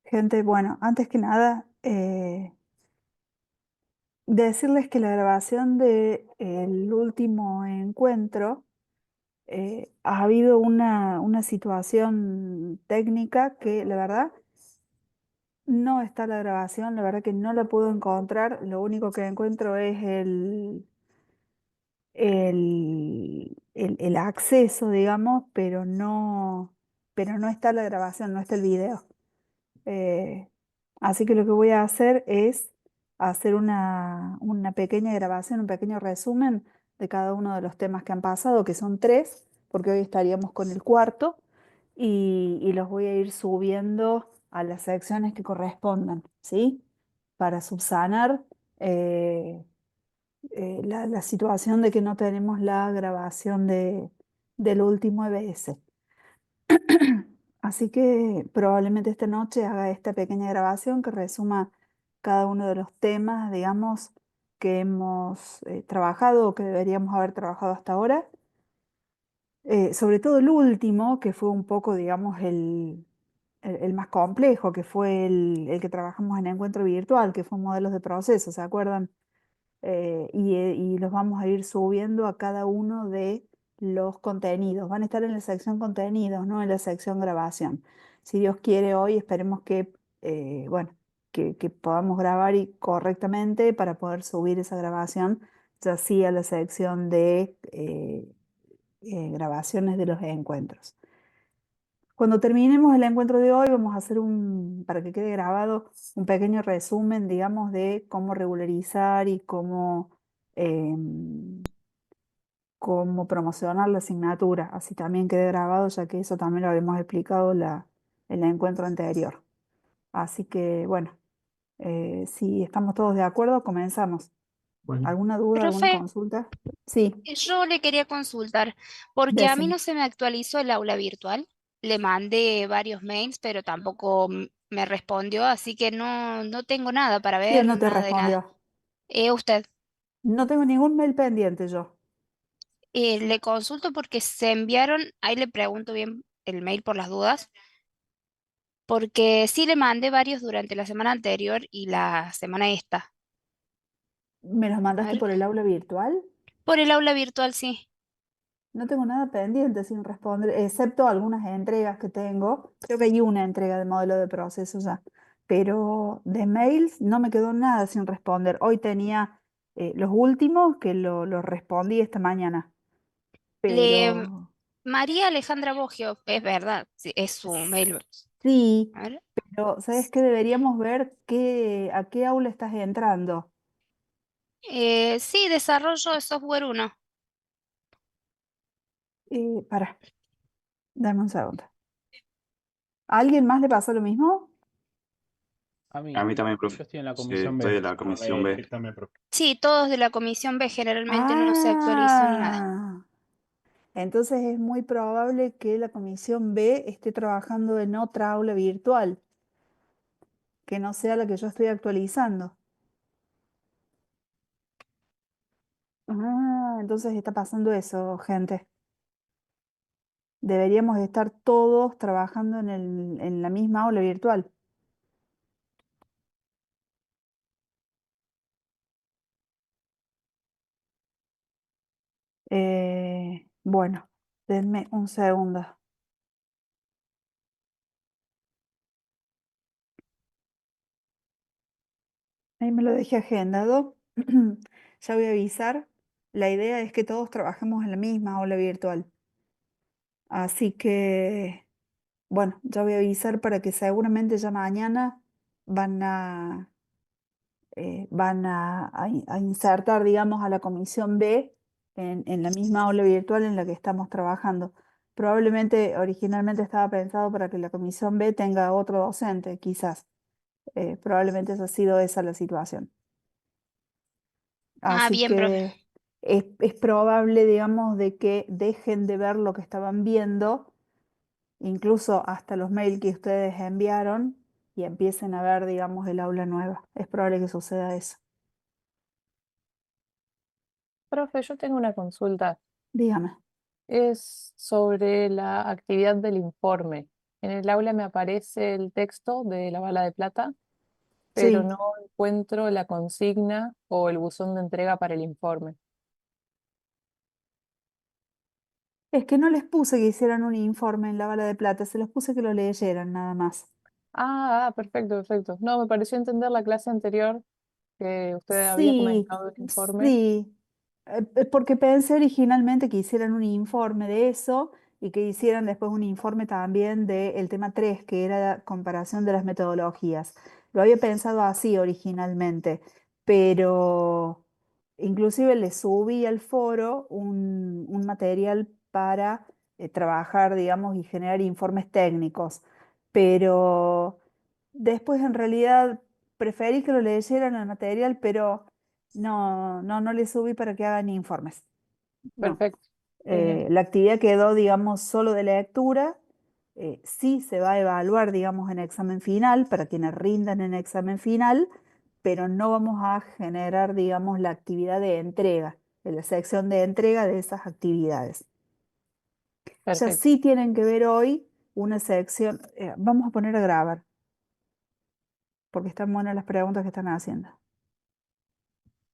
Gente, bueno, antes que nada, decirles que la grabación del último encuentro, ha habido una situación técnica que la verdad no está la grabación, la verdad que no la puedo encontrar, lo único que encuentro es el acceso, digamos, pero no está la grabación, no está el video. Eh, Así que lo que voy a hacer es hacer una pequeña grabación, un pequeño resumen de cada uno de los temas que han pasado, que son tres, porque hoy estaríamos con el cuarto, y los voy a ir subiendo a las secciones que correspondan, ¿sí? Para subsanar la situación de que no tenemos la grabación del último EBS. Así que probablemente esta noche haga esta pequeña grabación que resuma cada uno de los temas, digamos, que hemos trabajado o que deberíamos haber trabajado hasta ahora. Sobre todo el último, que fue un poco, digamos, el más complejo, que fue el que trabajamos en encuentro virtual, que fue modelos de proceso, ¿se acuerdan? Y los vamos a ir subiendo a cada uno de los contenidos. Van a estar en la sección contenidos, no en la sección grabación. Si Dios quiere, hoy esperemos que, bueno, que podamos grabar correctamente para poder subir esa grabación, ya sí a la sección de grabaciones de los encuentros. Cuando terminemos el encuentro de hoy, vamos a hacer para que quede grabado, un pequeño resumen, digamos, de cómo regularizar y cómo promocionar la asignatura. Así también quede grabado, ya que eso también lo habíamos explicado en el encuentro anterior. Así que, bueno, si estamos todos de acuerdo, comenzamos. Bueno, ¿Alguna duda, alguna profe, consulta? Sí, yo le quería consultar, porque a mí decime. no se me actualizó el aula virtual. Le mandé varios mails, pero tampoco me respondió, así que no tengo nada para ¿Quién ver, no te nada de nada. respondió? Usted, No tengo ningún mail pendiente yo. le consulto porque se enviaron, ahí le pregunto bien el mail por las dudas, porque sí le mandé varios durante la semana anterior y la semana esta. ¿Me los A mandaste ver, por el aula virtual? por el aula virtual sí. No tengo nada pendiente sin responder, excepto algunas entregas que tengo. Creo que hay una entrega de modelo de proceso ya, pero de mails no me quedó nada sin responder. Hoy tenía los últimos que los respondí esta mañana, Le, pero María Alejandra Boggio, es verdad, sí, es su mail. sí, A ver. pero ¿sabes qué? Deberíamos ver a qué aula estás entrando. Sí, desarrollo de software uno. Para, dame un segundo. ¿A alguien más le pasó lo mismo? A A mí, mí también, yo profe. estoy en la Sí, comisión estoy B. de la comisión B. Sí, todos de la comisión B generalmente no se actualizó ni nada. Ah. Entonces es muy probable que la comisión B esté trabajando en otra aula virtual, que no sea la que yo estoy actualizando. Ah, entonces está pasando eso, gente. Deberíamos estar todos trabajando en la misma aula virtual. Bueno, denme un segundo. Ahí me lo dejé agendado. Ya voy a avisar. La idea es que todos trabajemos en la misma aula virtual. Así que bueno, ya voy a avisar para que seguramente ya mañana van a, a insertar, digamos, a la comisión B en la misma aula virtual en la que estamos trabajando. Probablemente originalmente estaba pensado para que la comisión B tenga otro docente, quizás. Probablemente esa ha sido esa la situación. Ah, Así bien, profe. que es probable, digamos, de que dejen de ver lo que estaban viendo, incluso hasta los mails que ustedes enviaron, y empiecen a ver, digamos, el aula nueva. Es probable que suceda eso. Profe, yo tengo una consulta. Dígame. Es sobre la actividad del informe. en el aula me aparece el texto de la bala de plata, pero Sí, no encuentro la consigna o el buzón de entrega para el informe. es que no les puse que hicieran un informe en la bala de plata, se los puse que lo leyeran nada más. Perfecto, perfecto. No, me pareció entender la clase anterior que usted había Sí, comentado el informe. sí, porque pensé originalmente que hicieran un informe de eso y que hicieran después un informe también del tema 3 que era la comparación de las metodologías. Lo había pensado así originalmente, pero inclusive le subí al foro un material para trabajar, digamos, y generar informes técnicos, pero después en realidad preferí que lo leyeran el material, pero no le subí para que hagan informes. No. Perfecto, genial, La actividad quedó, digamos, solo de lectura. Sí se va a evaluar, digamos, en examen final para quienes rindan en examen final, pero no vamos a generar, digamos, la actividad de entrega, de la sección de entrega de esas actividades. Ya perfecto. sí tienen que ver hoy una sección, vamos a poner a grabar, porque están buenas las preguntas que están haciendo.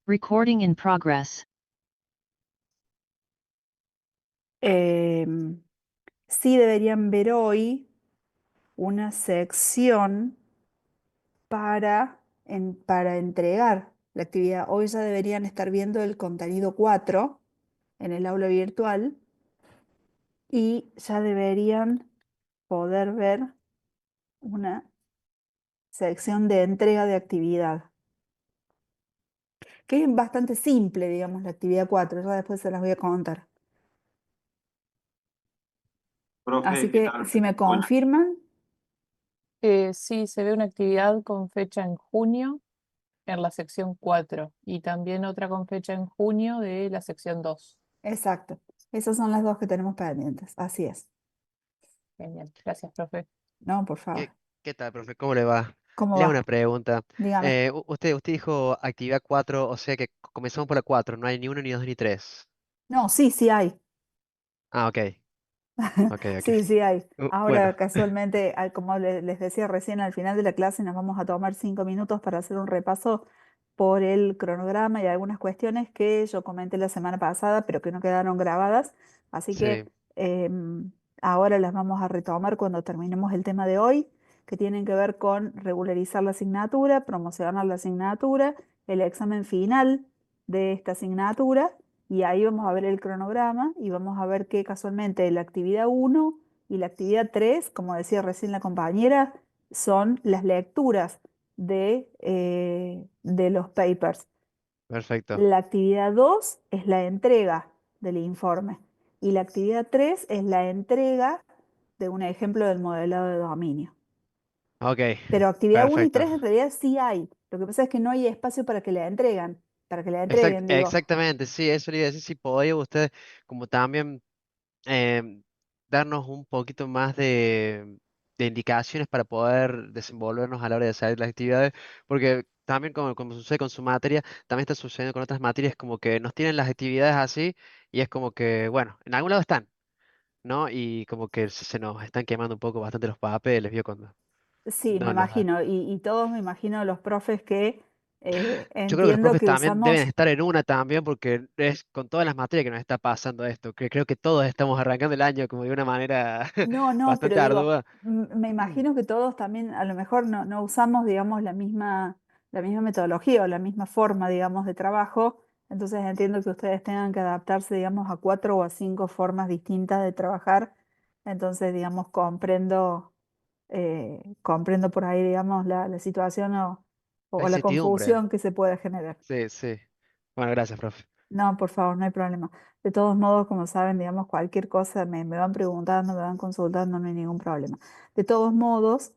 Recording in progress. Em, sí deberían ver hoy una sección para entregar la actividad. Hoy ya deberían estar viendo el contenido 4 en el aula virtual y ya deberían poder ver una sección de entrega de actividad, que es bastante simple, digamos, la actividad 4. Ya después se las voy a contar. Así Profe, ¿qué que tal? si me Buenas. confirman, Sí, se ve una actividad con fecha en junio en la sección 4 y también otra con fecha en junio de la sección 2. exacto. Esas son las dos que tenemos pendientes. Así es. Genial, gracias, profe. No, por favor. ¿Qué tal, profe? ¿Cómo le va? ¿Cómo Le hago una va? pregunta. Dígame. Usted dijo actividad 4, o sea que comenzamos por la 4, no hay ni uno, ni dos, ni tres. No, sí, sí hay. Ah, ok, ok, ok. Sí, sí hay. Bueno, Ahora, casualmente, como les decía recién, al final de la clase nos vamos a tomar 5 minutos para hacer un repaso por el cronograma y algunas cuestiones que yo comenté la semana pasada, pero que no quedaron grabadas. Así que sí, ahora las vamos a retomar cuando terminemos el tema de hoy, que tienen que ver con regularizar la asignatura, promocionar la asignatura, el examen final de esta asignatura. Y ahí vamos a ver el cronograma y vamos a ver que casualmente la actividad 1 y la actividad 3, como decía recién la compañera, son las lecturas de los papers. perfecto. La actividad 2 es la entrega del informe y la actividad 3 es la entrega de un ejemplo del modelado de dominio. Ok, Pero actividad 1 y perfecto. 3 en realidad sí hay. Lo que pasa es que no hay espacio para que la entreguen, digo. Exactamente, sí, eso le iba a decir, si podía usted como también darnos un poquito más de indicaciones para poder desenvolvernos a la hora de hacer las actividades, porque también como sucede con su materia, también está sucediendo con otras materias, como que nos tienen las actividades así y es como que, bueno, en algún lado están, ¿no? Y como que se nos están quemando un poco bastante los papeles, ¿vio? Cuando Sí, me no los... imagino. Y todos me imagino los profes que Yo creo que los entiendo profes que también deben usamos. estar en una también, porque es con todas las materias que nos está pasando esto, que creo que todos estamos arrancando el año como de una manera No, no, pero bastante digo, ardua. me imagino que todos también a lo mejor no usamos, digamos, la misma metodología o la misma forma, digamos, de trabajo. Entonces entiendo que ustedes tengan que adaptarse, digamos, a 4 o a 5 formas distintas de trabajar. Entonces, digamos, comprendo por ahí, digamos, la situación La o la incertidumbre. confusión que se puede generar. Sí, sí. Bueno, gracias, profe. No, por favor, no hay problema. De todos modos, como saben, digamos, cualquier cosa me van preguntando, me van consultando, no hay ningún problema. De todos modos,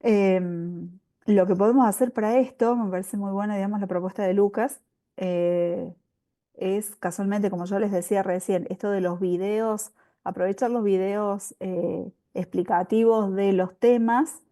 lo que podemos hacer para esto, me parece muy buena, digamos, la propuesta de Lucas, eh, es casualmente, como yo les decía recién, esto de los videos, aprovechar los videos explicativos de los temas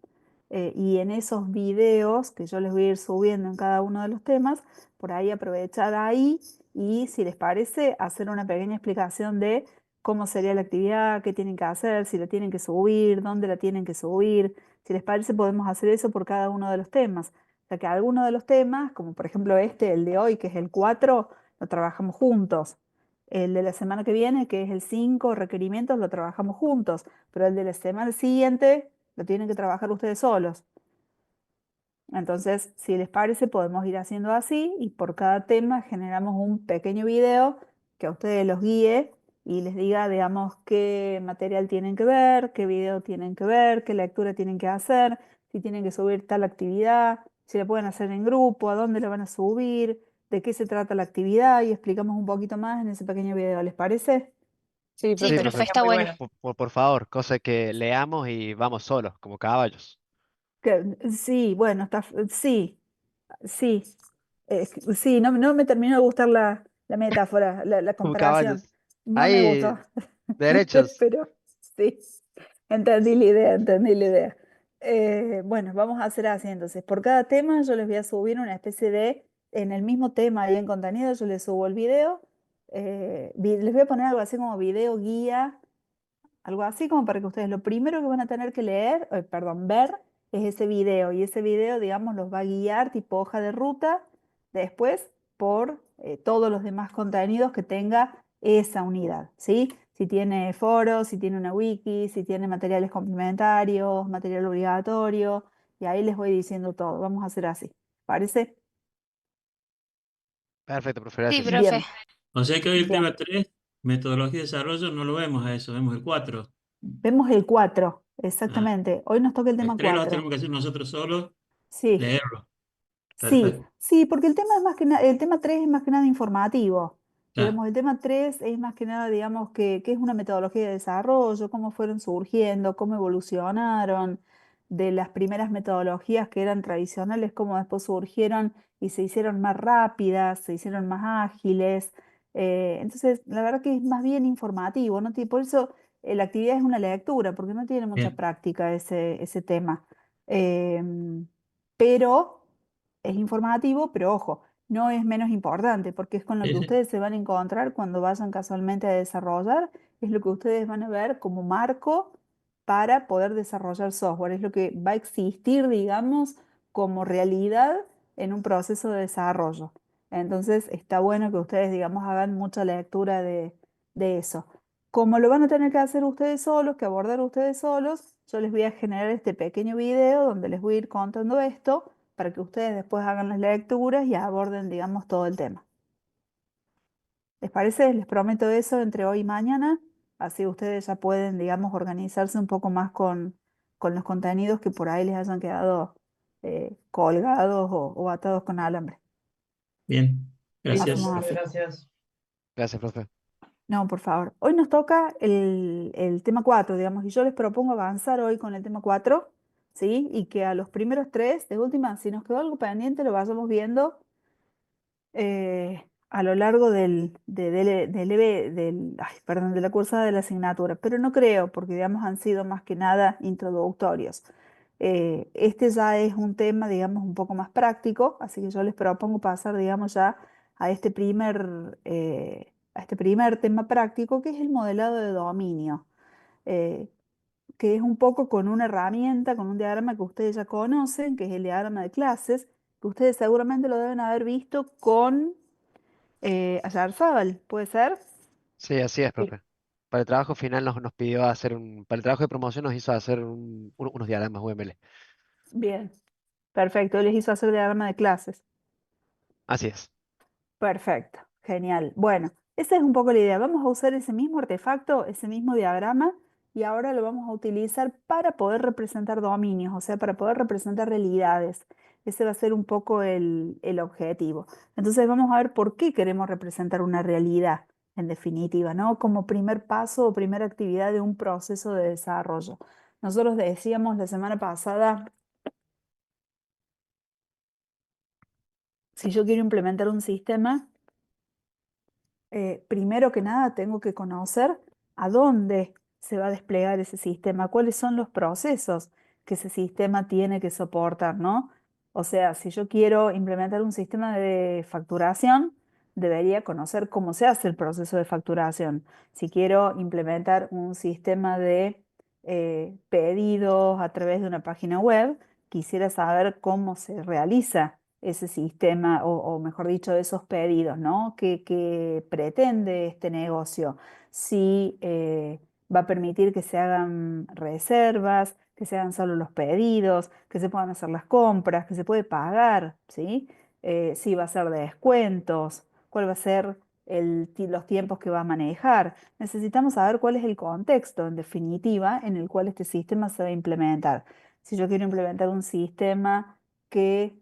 y en esos videos que yo les voy a ir subiendo en cada uno de los temas, por ahí aprovechar ahí y si les parece, hacer una pequeña explicación de cómo sería la actividad, qué tienen que hacer, si la tienen que subir, dónde la tienen que subir. Si les parece, podemos hacer eso por cada uno de los temas. O sea que algunos de los temas, como por ejemplo este, el de hoy, que es el 4, lo trabajamos juntos. El de la semana que viene, que es el 5, requerimientos, lo trabajamos juntos. Pero el de la semana siguiente, lo tienen que trabajar ustedes solos. Entonces, si les parece, podemos ir haciendo así y por cada tema generamos un pequeño video que a ustedes los guíe y les diga, digamos, qué material tienen que ver, qué video tienen que ver, qué lectura tienen que hacer, si tienen que subir tal actividad, si la pueden hacer en grupo, a dónde la van a subir, de qué se trata la actividad y explicamos un poquito más en ese pequeño video. ¿Les parece? Sí, Sí, Sí, profe, profe, profe. estaría está muy bueno. bueno. Por favor, cosa que leamos y vamos solos, como caballos. Sí, bueno, sí. Sí, sí, no me terminó de gustar la metáfora, la Como comparación. caballos. No me Ahí, gustó, derechos. pero sí, entendí la idea, entendí la idea. Bueno, vamos a hacer así entonces. Por cada tema yo les voy a subir una especie de, en el mismo tema y en contenido, yo les subo el video. Les voy a poner algo así como video guía, algo así como para que ustedes lo primero que van a tener que leer, perdón, ver es ese video y ese video, digamos, los va a guiar tipo hoja de ruta después por todos los demás contenidos que tenga esa unidad, ¿sí? Si tiene foros, si tiene una wiki, si tiene materiales complementarios, material obligatorio, y ahí les voy diciendo todo. Vamos a hacer así. ¿Parece? Perfecto, profe, Sí, gracias. profe. Bien, O sea que hoy el bien. tema 3 metodología de desarrollo, no lo vemos a eso, vemos el 4. Vemos el 4 Ah, exactamente. Hoy nos toca el el tema 3 lo 4. tenemos que hacer nosotros solos, Sí. leerlo. Sí, Perfecto. sí, porque el tema es más que nada, el tema 3 es más que nada informativo. Claro, Digamos, el tema 3 es más que nada, digamos, que es una metodología de desarrollo, cómo fueron surgiendo, cómo evolucionaron de las primeras metodologías que eran tradicionales, cómo después surgieron y se hicieron más rápidas, se hicieron más ágiles. Entonces, la verdad que es más bien informativo, ¿no? Por eso la actividad es una lectura, porque no tiene mucha bien. práctica ese tema. Pero es informativo, pero ojo, no es menos importante porque es con lo Sí, que sí. ustedes se van a encontrar cuando vayan casualmente a desarrollar, es lo que ustedes van a ver como marco para poder desarrollar software, es lo que va a existir, digamos, como realidad en un proceso de desarrollo. Entonces, está bueno que ustedes, digamos, hagan mucha lectura de eso. Como lo van a tener que hacer ustedes solos, que abordar ustedes solos, yo les voy a generar este pequeño video donde les voy a ir contando esto para que ustedes después hagan las lecturas y aborden, digamos, todo el tema. ¿Les parece? Les prometo eso entre hoy y mañana, así ustedes ya pueden, digamos, organizarse un poco más con los contenidos que por ahí les hayan quedado colgados o atados con alambre. Bien. Listo, Hacemos Gracias. profe, así. gracias. Gracias, profe. No, por favor. Hoy nos toca el tema 4, digamos, y yo les propongo avanzar hoy con el tema 4, ¿sí? Y que a los primeros 3, de última, si nos quedó algo pendiente, lo vayamos viendo a lo largo ay, perdón, de la cursada de la asignatura, pero no creo, porque digamos han sido más que nada introductorios. Este ya es un tema, digamos, un poco más práctico, así que yo les propongo pasar, digamos, ya a este primer tema práctico, que es el modelado de dominio, eh, que es un poco con una herramienta, con un diagrama que ustedes ya conocen, que es el diagrama de clases, que ustedes seguramente lo deben haber visto con Ayarzábal, ¿puede ser? Sí, así es, Sí. profe. Para el trabajo final nos pidió hacer para el trabajo de promoción nos hizo hacer unos diagramas UML. Bien, perfecto. Él les hizo hacer diagrama de clases. Así es. Perfecto, genial. Bueno, esa es un poco la idea. Vamos a usar ese mismo artefacto, ese mismo diagrama, y ahora lo vamos a utilizar para poder representar dominios, o sea, para poder representar realidades. Ese va a ser un poco el objetivo. Entonces vamos a ver por qué queremos representar una realidad, en definitiva, ¿no? Como primer paso o primera actividad de un proceso de desarrollo. Nosotros decíamos la semana pasada, si yo quiero implementar un sistema, primero que nada tengo que conocer a dónde se va a desplegar ese sistema, cuáles son los procesos que ese sistema tiene que soportar, ¿no? O sea, si yo quiero implementar un sistema de facturación, debería conocer cómo se hace el proceso de facturación. Si quiero implementar un sistema de pedidos a través de una página web, quisiera saber cómo se realiza ese sistema, o mejor dicho, esos pedidos, ¿no? ¿Qué pretende este negocio? Si va a permitir que se hagan reservas, que se hagan solo los pedidos, que se puedan hacer las compras, que se puede pagar, ¿sí? Si va a ser de descuentos, cuál va a ser los tiempos que va a manejar. Necesitamos saber cuál es el contexto, en definitiva, en el cual este sistema se va a implementar. Si yo quiero implementar un sistema que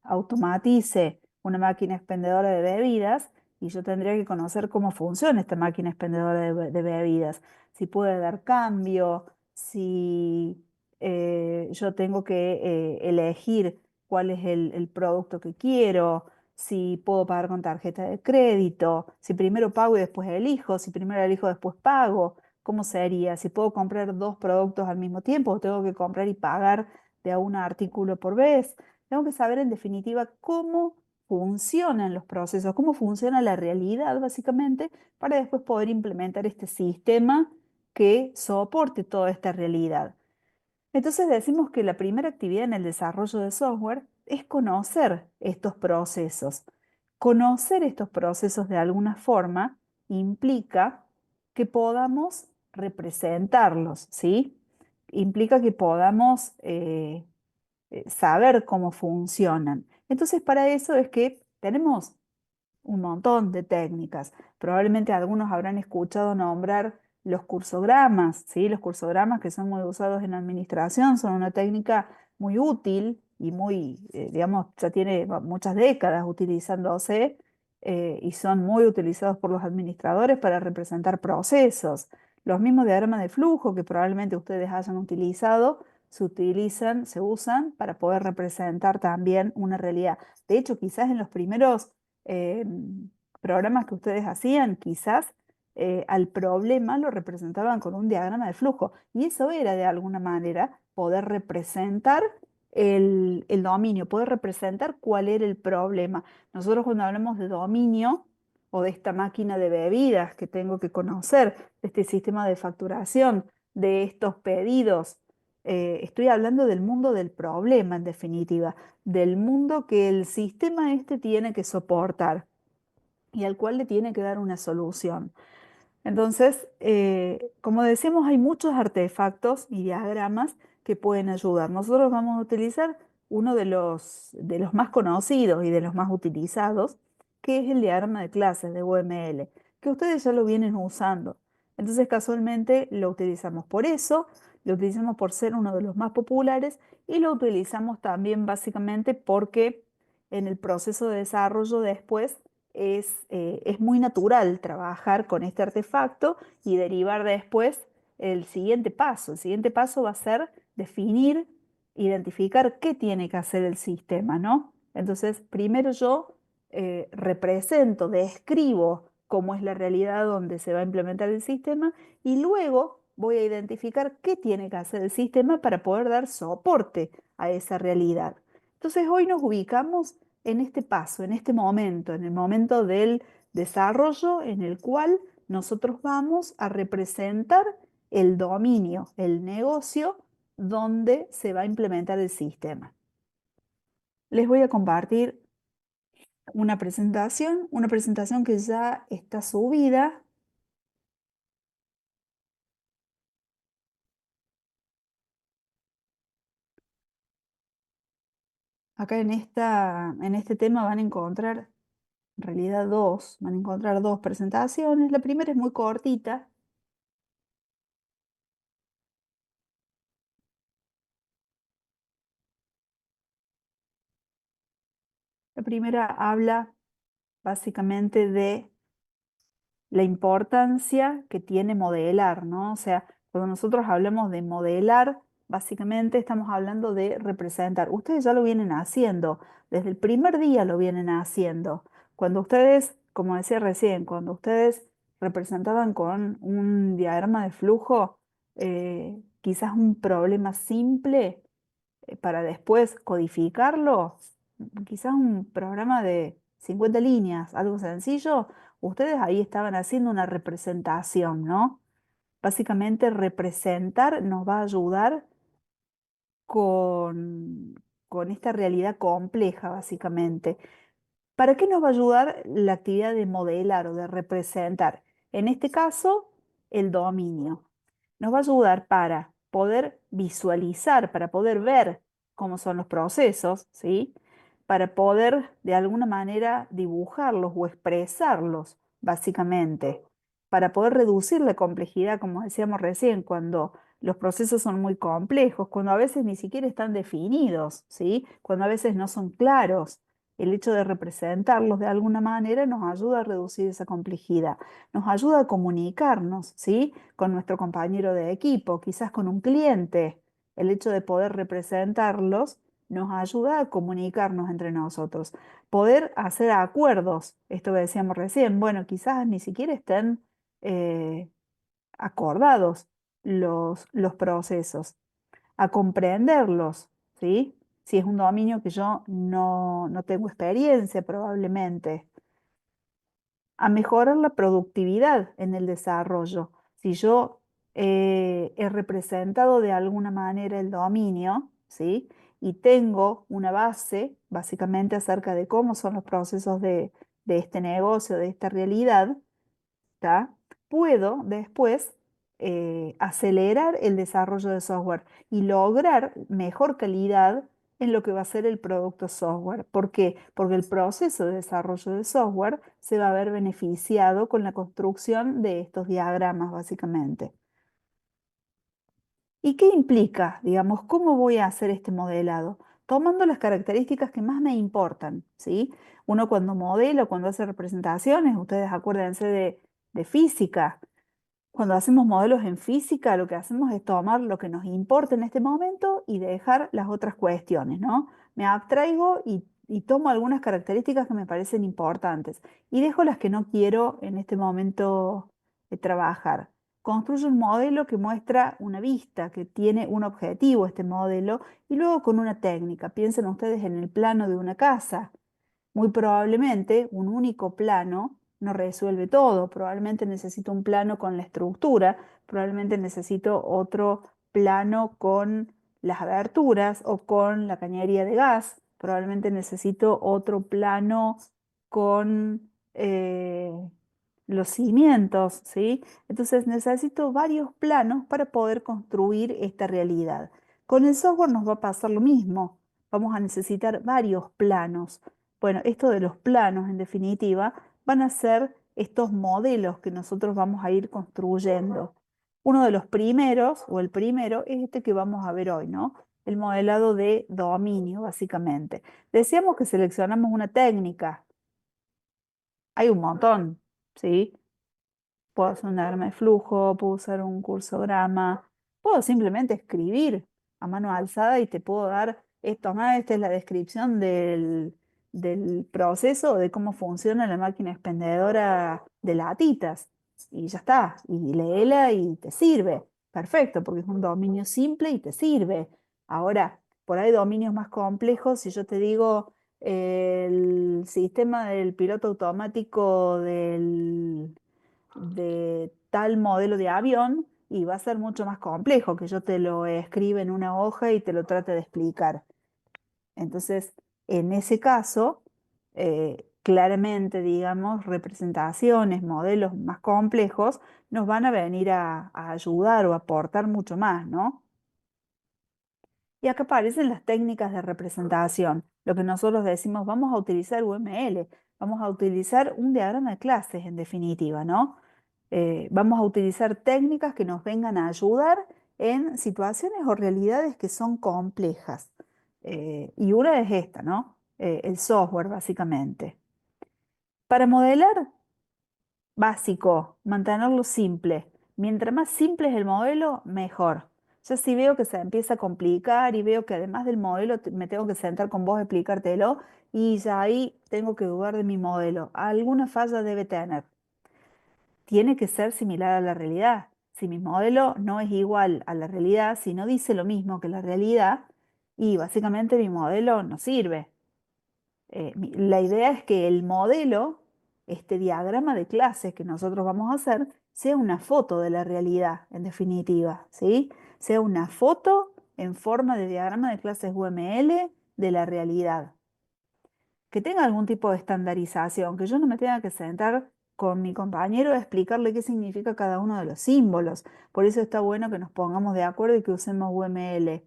automatice una máquina expendedora de bebidas, y yo tendría que conocer cómo funciona esta máquina expendedora de bebidas, si puede dar cambio, si yo tengo que elegir cuál es el producto que quiero, si puedo pagar con tarjeta de crédito, si primero pago y después elijo, si primero elijo después pago, ¿cómo sería? Si puedo comprar dos productos al mismo tiempo o tengo que comprar y pagar de a un artículo por vez. Tengo que saber en definitiva cómo funcionan los procesos, cómo funciona la realidad básicamente, para después poder implementar este sistema que soporte toda esta realidad. Entonces decimos que la primera actividad en el desarrollo de software es conocer estos procesos. Conocer estos procesos de alguna forma implica que podamos representarlos, ¿sí? Implica que podamos saber cómo funcionan. Entonces, para eso es que tenemos un montón de técnicas. Probablemente algunos habrán escuchado nombrar los cursogramas, ¿sí? Los cursogramas, que son muy usados en administración, son una técnica muy útil y muy, digamos, ya tiene muchas décadas utilizándose, y son muy utilizados por los administradores para representar procesos. Los mismos diagramas de flujo que probablemente ustedes hayan utilizado, se usan para poder representar también una realidad. De hecho, quizás en los primeros eh, programas que ustedes hacían, quizás al problema lo representaban con un diagrama de flujo. Y eso era de alguna manera poder representar el dominio, poder representar cuál era el problema. Nosotros cuando hablamos de dominio o de esta máquina de bebidas que tengo que conocer, de este sistema de facturación, de estos pedidos, estoy hablando del mundo del problema en definitiva, del mundo que el sistema este tiene que soportar y al cual le tiene que dar una solución. Entonces, como decimos, hay muchos artefactos y diagramas que pueden ayudar. Nosotros vamos a utilizar uno de los más conocidos y de los más utilizados, que es el diagrama de clases de UML, que ustedes ya lo vienen usando. Entonces, casualmente lo utilizamos por eso, lo utilizamos por ser uno de los más populares y lo utilizamos también básicamente porque en el proceso de desarrollo después es muy natural trabajar con este artefacto y derivar después el siguiente paso. El siguiente paso va a ser definir, identificar qué tiene que hacer el sistema, ¿no? Entonces, primero yo represento, describo cómo es la realidad donde se va a implementar el sistema y luego voy a identificar qué tiene que hacer el sistema para poder dar soporte a esa realidad. Entonces, hoy nos ubicamos en este paso, en este momento, en el momento del desarrollo en el cual nosotros vamos a representar el dominio, el negocio donde se va a implementar el sistema. Les voy a compartir una presentación que ya está subida. Acá en este tema van a encontrar, en realidad van a encontrar dos presentaciones. La primera es muy cortita. La primera habla básicamente de la importancia que tiene modelar, ¿no? O sea, cuando nosotros hablamos de modelar, básicamente estamos hablando de representar. Ustedes ya lo vienen haciendo, desde el primer día lo vienen haciendo. Cuando ustedes, como decía recién, cuando ustedes representaban con un diagrama de flujo, quizás un problema simple, para después codificarlo, quizás un programa de 50 líneas, algo sencillo, ustedes ahí estaban haciendo una representación, ¿no? Básicamente representar nos va a ayudar con, con esta realidad compleja, básicamente. ¿Para qué nos va a ayudar la actividad de modelar o de representar? En este caso, el dominio. Nos va a ayudar para poder visualizar, para poder ver cómo son los procesos, ¿sí? Para poder de alguna manera dibujarlos o expresarlos, básicamente. Para poder reducir la complejidad, como decíamos recién, cuando los procesos son muy complejos, cuando a veces ni siquiera están definidos, ¿sí? Cuando a veces no son claros. El hecho de representarlos de alguna manera nos ayuda a reducir esa complejidad, nos ayuda a comunicarnos, ¿sí? Con nuestro compañero de equipo, quizás con un cliente. El hecho de poder representarlos nos ayuda a comunicarnos entre nosotros, poder hacer acuerdos, esto que decíamos recién, bueno, quizás ni siquiera estén eh, acordados los procesos, a comprenderlos, ¿sí? Si es un dominio que yo no tengo experiencia probablemente, a mejorar la productividad en el desarrollo. Si yo he representado de alguna manera el dominio, ¿sí? Y tengo una base, básicamente acerca de cómo son los procesos de este negocio, de esta realidad, ¿tá? Puedo después acelerar el desarrollo de software y lograr mejor calidad en lo que va a ser el producto software. ¿Por qué? Porque el proceso de desarrollo de software se va a ver beneficiado con la construcción de estos diagramas, básicamente. ¿Y qué implica, digamos, cómo voy a hacer este modelado? Tomando las características que más me importan, ¿sí? Uno cuando modela, cuando hace representaciones, ustedes acuérdense de física. Cuando hacemos modelos en física, lo que hacemos es tomar lo que nos importa en este momento y dejar las otras cuestiones, ¿no? Me abstraigo y tomo algunas características que me parecen importantes y dejo las que no quiero en este momento trabajar. Construyo un modelo que muestra una vista, que tiene un objetivo este modelo, y luego con una técnica. Piensen ustedes en el plano de una casa. Muy probablemente un único plano no resuelve todo. Probablemente necesito un plano con la estructura, probablemente necesito otro plano con las aberturas o con la cañería de gas, probablemente necesito otro plano con los cimientos, ¿sí? Entonces necesito varios planos para poder construir esta realidad. Con el software nos va a pasar lo mismo. Vamos a necesitar varios planos. Bueno, esto de los planos, en definitiva, van a ser estos modelos que nosotros vamos a ir construyendo. Uno de los primeros, o el primero, es este que vamos a ver hoy, ¿no? El modelado de dominio, básicamente. Decíamos que seleccionamos una técnica. Hay un montón, ¿sí? Puedo hacer un diagrama de flujo, puedo usar un cursograma, puedo simplemente escribir a mano alzada y te puedo dar esto más, esta es la descripción del proceso de cómo funciona la máquina expendedora de latitas. Y ya está, y léela y te sirve. Perfecto, porque es un dominio simple y te sirve. Ahora, por ahí dominios más complejos, si yo te digo el sistema del piloto automático de tal modelo de avión, y va a ser mucho más complejo que yo te lo escriba en una hoja y te lo trate de explicar. Entonces, en ese caso, claramente, digamos, representaciones, modelos más complejos nos van a venir a ayudar o a aportar mucho más, ¿no? Y acá aparecen las técnicas de representación, lo que nosotros decimos, vamos a utilizar UML, vamos a utilizar un diagrama de clases en definitiva, ¿no? Vamos a utilizar técnicas que nos vengan a ayudar en situaciones o realidades que son complejas. Y una es esta, ¿no? El software, básicamente. Para modelar, básico, mantenerlo simple. Mientras más simple es el modelo, mejor. Ya si veo que se empieza a complicar y veo que además del modelo me tengo que sentar con vos a explicártelo, y ya ahí tengo que dudar de mi modelo. Alguna falla debe tener. Tiene que ser similar a la realidad. Si mi modelo no es igual a la realidad, si no dice lo mismo que la realidad, y básicamente mi modelo no sirve. La idea es que el modelo, este diagrama de clases que nosotros vamos a hacer, sea una foto de la realidad, en definitiva, ¿sí? Sea una foto en forma de diagrama de clases UML de la realidad. Que tenga algún tipo de estandarización, que yo no me tenga que sentar con mi compañero a explicarle qué significa cada uno de los símbolos. Por eso está bueno que nos pongamos de acuerdo y que usemos UML,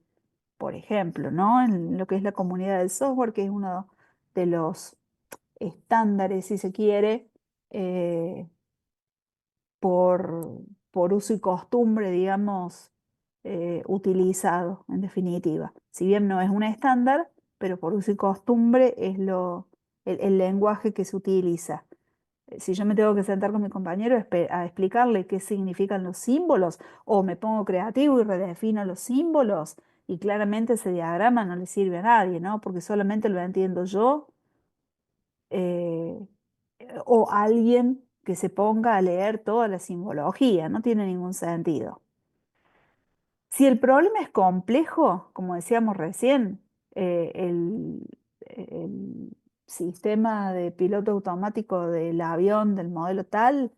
por ejemplo, ¿no? En lo que es la comunidad del software, que es uno de los estándares, si se quiere, eh, por, por uso y costumbre, digamos, utilizado, en definitiva. Si bien no es un estándar, pero por uso y costumbre es el lenguaje que se utiliza. Si yo me tengo que sentar con mi compañero a explicarle qué significan los símbolos, o me pongo creativo y redefino los símbolos, y claramente ese diagrama no le sirve a nadie, ¿no? Porque solamente lo entiendo yo, eh, o alguien que se ponga a leer toda la simbología, no tiene ningún sentido. Si el problema es complejo, como decíamos recién, el sistema de piloto automático del avión del modelo tal,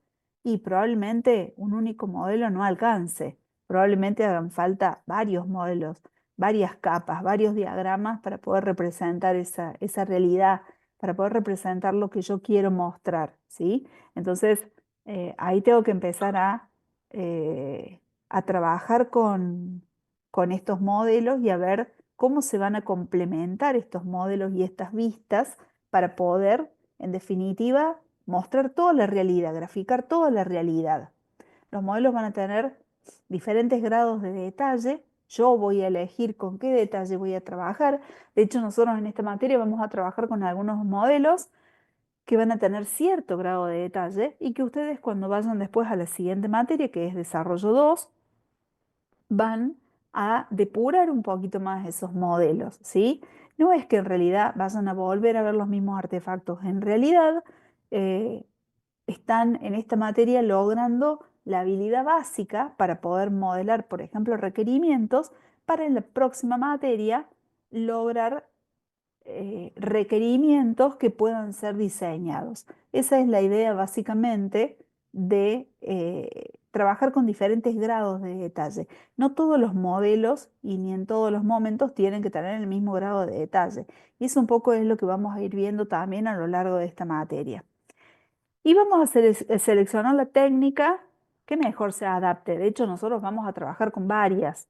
y probablemente un único modelo no alcance. Probablemente hagan falta varios modelos, varias capas, varios diagramas para poder representar esa realidad, para poder representar lo que yo quiero mostrar, ¿sí? Entonces, ahí tengo que empezar eh, a trabajar con estos modelos y a ver cómo se van a complementar estos modelos y estas vistas para poder, en definitiva, mostrar toda la realidad, graficar toda la realidad. Los modelos van a tener diferentes grados de detalle. Yo voy a elegir con qué detalle voy a trabajar. De hecho, nosotros en esta materia vamos a trabajar con algunos modelos que van a tener cierto grado de detalle y que ustedes cuando vayan después a la siguiente materia, que es desarrollo 2, van a depurar un poquito más esos modelos, ¿sí? No es que en realidad vayan a volver a ver los mismos artefactos, en realidad eh, están en esta materia logrando la habilidad básica para poder modelar, por ejemplo, requerimientos, para en la próxima materia lograr requerimientos que puedan ser diseñados. Esa es la idea básicamente de trabajar con diferentes grados de detalle. No todos los modelos y ni en todos los momentos tienen que tener el mismo grado de detalle. Y eso un poco es lo que vamos a ir viendo también a lo largo de esta materia. Y vamos a seleccionar la técnica que mejor se adapte. De hecho, nosotros vamos a trabajar con varias.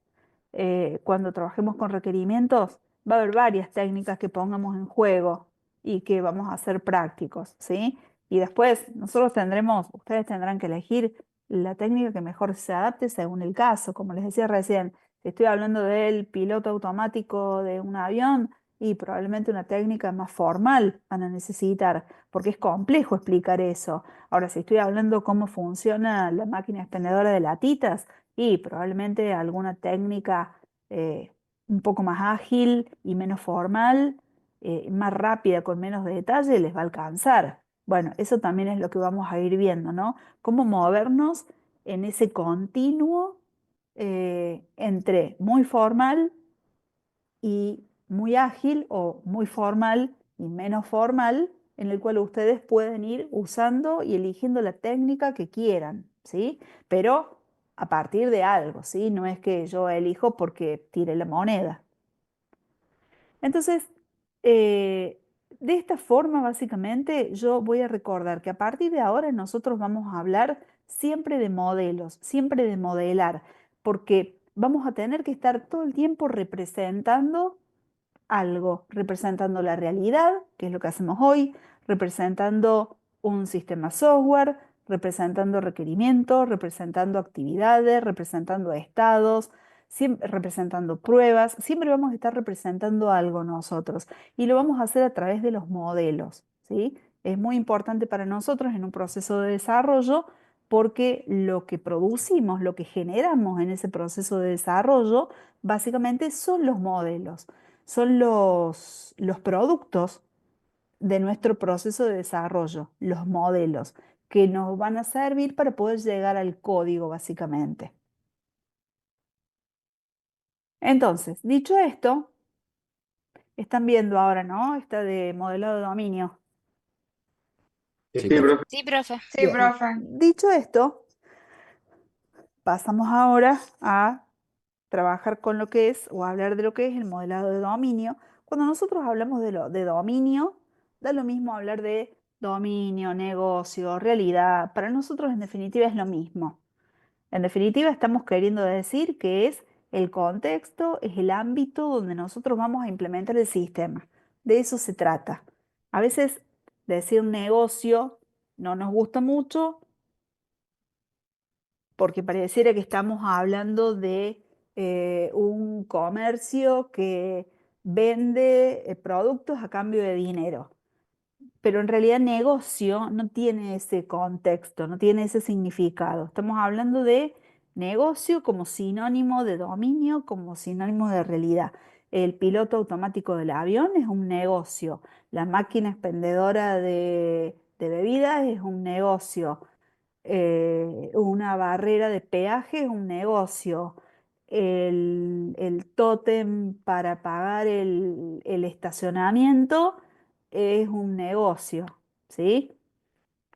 Cuando trabajemos con requerimientos, va a haber varias técnicas que pongamos en juego y que vamos a hacer prácticos, ¿sí? Y después ustedes tendrán que elegir la técnica que mejor se adapte según el caso. Como les decía recién, si estoy hablando del piloto automático de un avión, y probablemente una técnica más formal van a necesitar, porque es complejo explicar eso. Ahora, si estoy hablando cómo funciona la máquina expendedora de latitas, y probablemente alguna técnica eh, un poco más ágil y menos formal, más rápida, con menos detalle, les va a alcanzar. Bueno, eso también es lo que vamos a ir viendo, ¿no? Cómo movernos en ese continuo entre muy formal y muy ágil, o muy formal y menos formal, en el cual ustedes pueden ir usando y eligiendo la técnica que quieran, ¿sí? Pero a partir de algo, ¿sí? No es que yo elijo porque tire la moneda. Entonces, de esta forma, básicamente, yo voy a recordar que a partir de ahora nosotros vamos a hablar siempre de modelos, siempre de modelar, porque vamos a tener que estar todo el tiempo representando algo, representando la realidad, que es lo que hacemos hoy, representando un sistema software, representando requerimientos, representando actividades, representando estados, representando pruebas. Siempre vamos a estar representando algo nosotros y lo vamos a hacer a través de los modelos, ¿sí? Es muy importante para nosotros en un proceso de desarrollo, porque lo que producimos, lo que generamos en ese proceso de desarrollo, básicamente son los modelos, son los productos de nuestro proceso de desarrollo, los modelos, que nos van a servir para poder llegar al código, básicamente. Entonces, dicho esto, Están viendo ahora, ¿no? Esta de modelado de dominio. Sí, Sí, profe. Sí, profe. sí, Bien. profe. Dicho esto, pasamos ahora a trabajar con lo que es o hablar de lo que es el modelado de dominio. Cuando nosotros hablamos de dominio, da lo mismo hablar de dominio, negocio, realidad. Para nosotros, en definitiva, es lo mismo. En definitiva, estamos queriendo decir que es el contexto, es el ámbito donde nosotros vamos a implementar el sistema. De eso se trata. A veces decir negocio no nos gusta mucho porque pareciera que estamos hablando de un comercio que vende productos a cambio de dinero. Pero en realidad negocio no tiene ese contexto, no tiene ese significado. Estamos hablando de negocio como sinónimo de dominio, como sinónimo de realidad. El piloto automático del avión es un negocio. La máquina expendedora de bebidas es un negocio. Una barrera de peaje es un negocio. El tótem para pagar el estacionamiento es un negocio, ¿sí?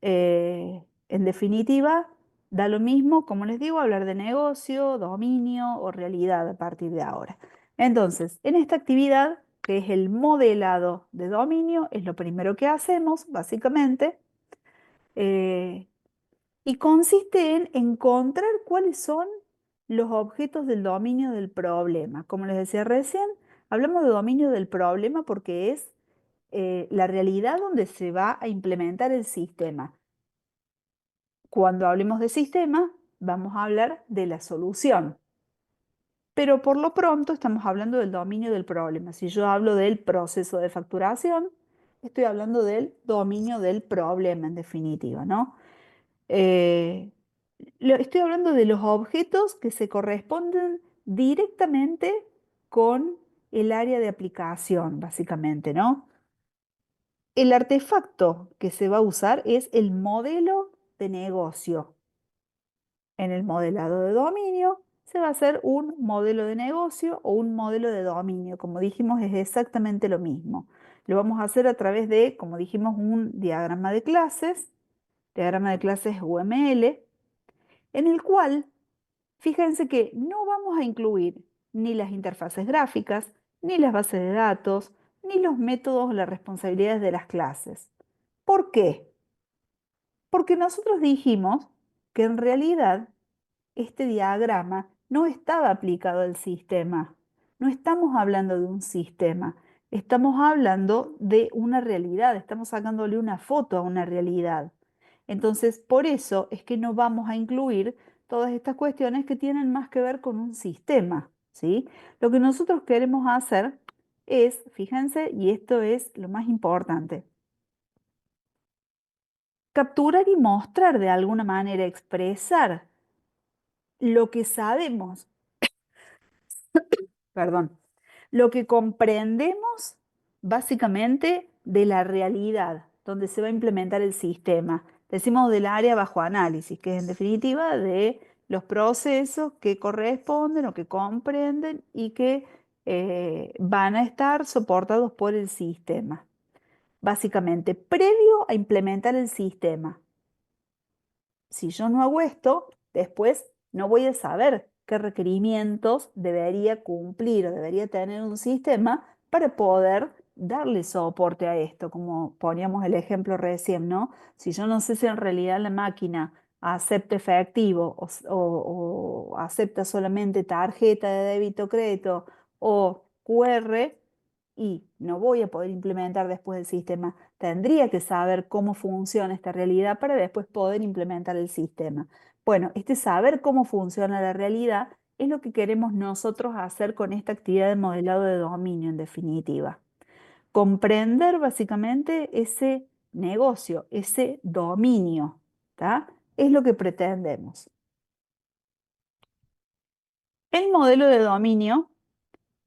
En definitiva, da lo mismo, como les digo, hablar de negocio, dominio o realidad a partir de ahora. Entonces, en esta actividad, que es el modelado de dominio, es lo primero que hacemos, básicamente, eh, y consiste en encontrar cuáles son los objetos del dominio del problema. Como les decía recién, hablamos de dominio del problema porque es la realidad donde se va a implementar el sistema. Cuando hablemos de sistema, vamos a hablar de la solución. Pero por lo pronto estamos hablando del dominio del problema. Si yo hablo del proceso de facturación, estoy hablando del dominio del problema en definitiva, ¿no? Estoy hablando de los objetos que se corresponden directamente con el área de aplicación, básicamente, ¿no? El artefacto que se va a usar es el modelo de negocio. En el modelado de dominio se va a hacer un modelo de negocio o un modelo de dominio. Como dijimos, es exactamente lo mismo. Lo vamos a hacer a través de, como dijimos, un diagrama de clases UML, en el cual, fíjense que no vamos a incluir ni las interfaces gráficas, ni las bases de datos, ni los métodos o las responsabilidades de las clases. ¿Por qué? Porque nosotros dijimos que en realidad este diagrama no estaba aplicado al sistema. No estamos hablando de un sistema, estamos hablando de una realidad, estamos sacándole una foto a una realidad. Entonces, por eso es que no vamos a incluir todas estas cuestiones que tienen más que ver con un sistema, ¿sí? Lo que nosotros queremos hacer es, fíjense, y esto es lo más importante, capturar y mostrar de alguna manera, expresar lo que sabemos, perdón, lo que comprendemos básicamente de la realidad donde se va a implementar el sistema. Decimos del área bajo análisis, que es en definitiva de los procesos que corresponden o que comprenden y que van a estar soportados por el sistema. Básicamente, previo a implementar el sistema. Si yo no hago esto, después no voy a saber qué requerimientos debería cumplir o debería tener un sistema para poder darle soporte a esto, como poníamos el ejemplo recién, ¿no? Si yo no sé si en realidad la máquina acepta efectivo o acepta solamente tarjeta de débito o crédito o QR, y no voy a poder implementar después el sistema. Tendría que saber cómo funciona esta realidad para después poder implementar el sistema. Bueno, este saber cómo funciona la realidad es lo que queremos nosotros hacer con esta actividad de modelado de dominio, en definitiva. Comprender básicamente ese negocio, ese dominio, ¿tá? Es lo que pretendemos. El modelo de dominio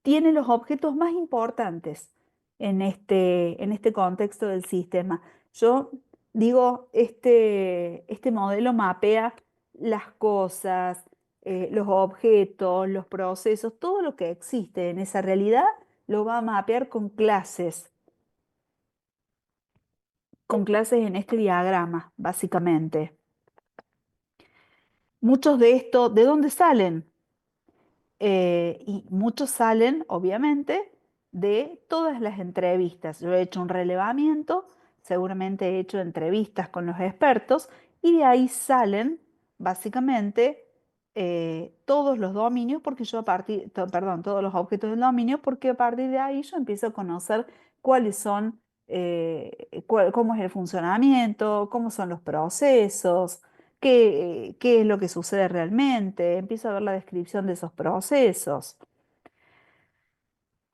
tiene los objetos más importantes en este contexto del sistema. Yo digo, este modelo mapea las cosas, los objetos, los procesos, todo lo que existe en esa realidad lo va a mapear con clases en este diagrama, básicamente. Muchos de estos, ¿de dónde salen? Y muchos salen, obviamente, de todas las entrevistas. Yo he hecho un relevamiento, seguramente he hecho entrevistas con los expertos y de ahí salen, básicamente, todos los dominios, porque yo perdón, todos los objetos del dominio, porque a partir de ahí yo empiezo a conocer cuáles son, cómo es el funcionamiento, cómo son los procesos, qué es lo que sucede realmente, empiezo a ver la descripción de esos procesos.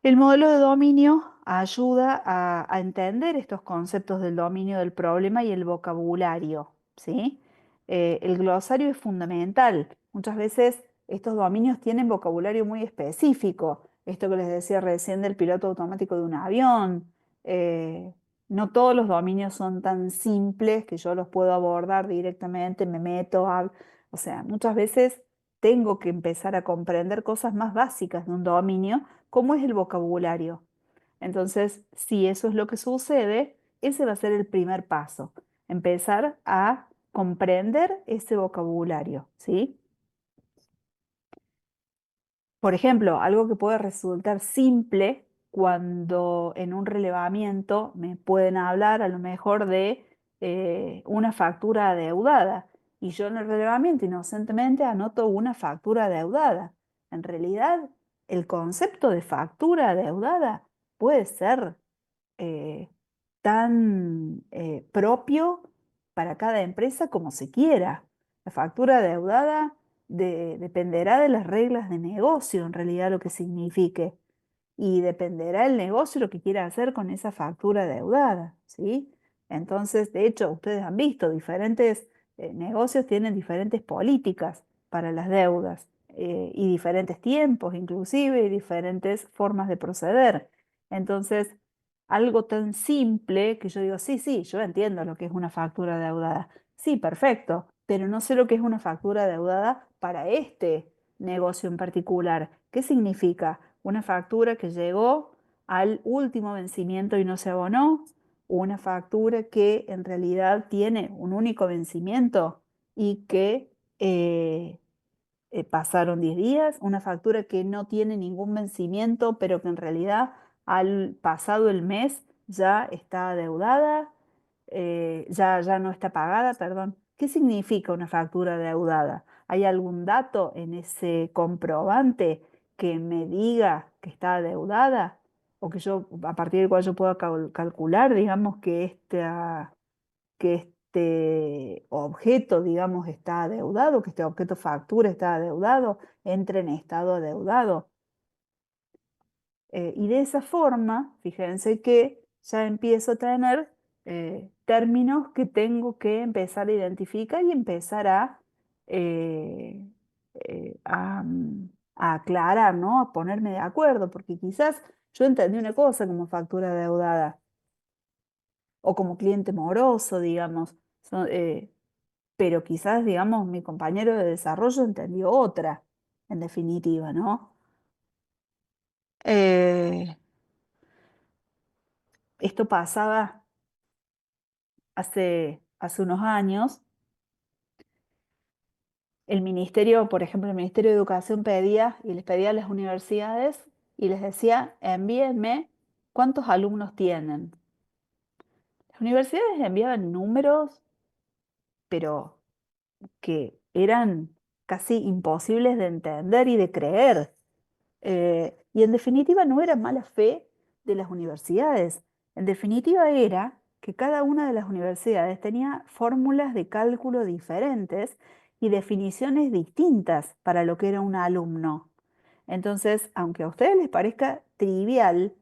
El modelo de dominio ayuda a entender estos conceptos del dominio del problema y el vocabulario, ¿sí? El glosario es fundamental. Muchas veces estos dominios tienen vocabulario muy específico. Esto que les decía recién del piloto automático de un avión. No todos los dominios son tan simples que yo los puedo abordar directamente, me meto, o sea, muchas veces tengo que empezar a comprender cosas más básicas de un dominio, como es el vocabulario. Entonces, si eso es lo que sucede, ese va a ser el primer paso, empezar a comprender ese vocabulario, ¿sí? Por ejemplo, algo que puede resultar simple cuando en un relevamiento me pueden hablar a lo mejor de una factura adeudada y yo en el relevamiento inocentemente anoto una factura adeudada. En realidad, el concepto de factura adeudada puede ser eh, tan propio para cada empresa como se quiera. La factura adeudada dependerá de las reglas de negocio, en realidad lo que signifique, y dependerá el negocio lo que quiera hacer con esa factura adeudada, ¿sí? Entonces, de hecho, ustedes han visto, diferentes negocios tienen diferentes políticas para las deudas y diferentes tiempos, inclusive, y diferentes formas de proceder. Entonces, algo tan simple que yo digo, sí, sí, yo entiendo lo que es una factura adeudada. Sí, perfecto, pero no sé lo que es una factura adeudada para este negocio en particular. ¿Qué significa? Una factura que llegó al último vencimiento y no se abonó, una factura que en realidad tiene un único vencimiento y que pasaron 10 días, una factura que no tiene ningún vencimiento, pero que en realidad al pasado el mes ya está adeudada, ya no está pagada, perdón. ¿Qué significa una factura adeudada? ¿Hay algún dato en ese comprobante que me diga que está adeudada? O que yo, a partir del cual yo pueda calcular, digamos, que este objeto, digamos, está adeudado, que este objeto factura está adeudado, entra en estado adeudado. Y de esa forma, fíjense que ya empiezo a tener términos que tengo que empezar a identificar y empezar eh, a aclarar, ¿no? A ponerme de acuerdo, porque quizás yo entendí una cosa como factura adeudada o como cliente moroso, digamos. Pero quizás, digamos, mi compañero de desarrollo entendió otra, en definitiva, ¿no? Eh, Esto pasaba hace unos años. El ministerio, por ejemplo, el Ministerio de Educación pedía y les pedía a las universidades y les decía, envíenme cuántos alumnos tienen. Las universidades enviaban números, pero que eran casi imposibles de entender y de creer. Y en definitiva no era mala fe de las universidades. En definitiva era que cada una de las universidades tenía fórmulas de cálculo diferentes y definiciones distintas para lo que era un alumno. Entonces, aunque a ustedes les parezca trivial,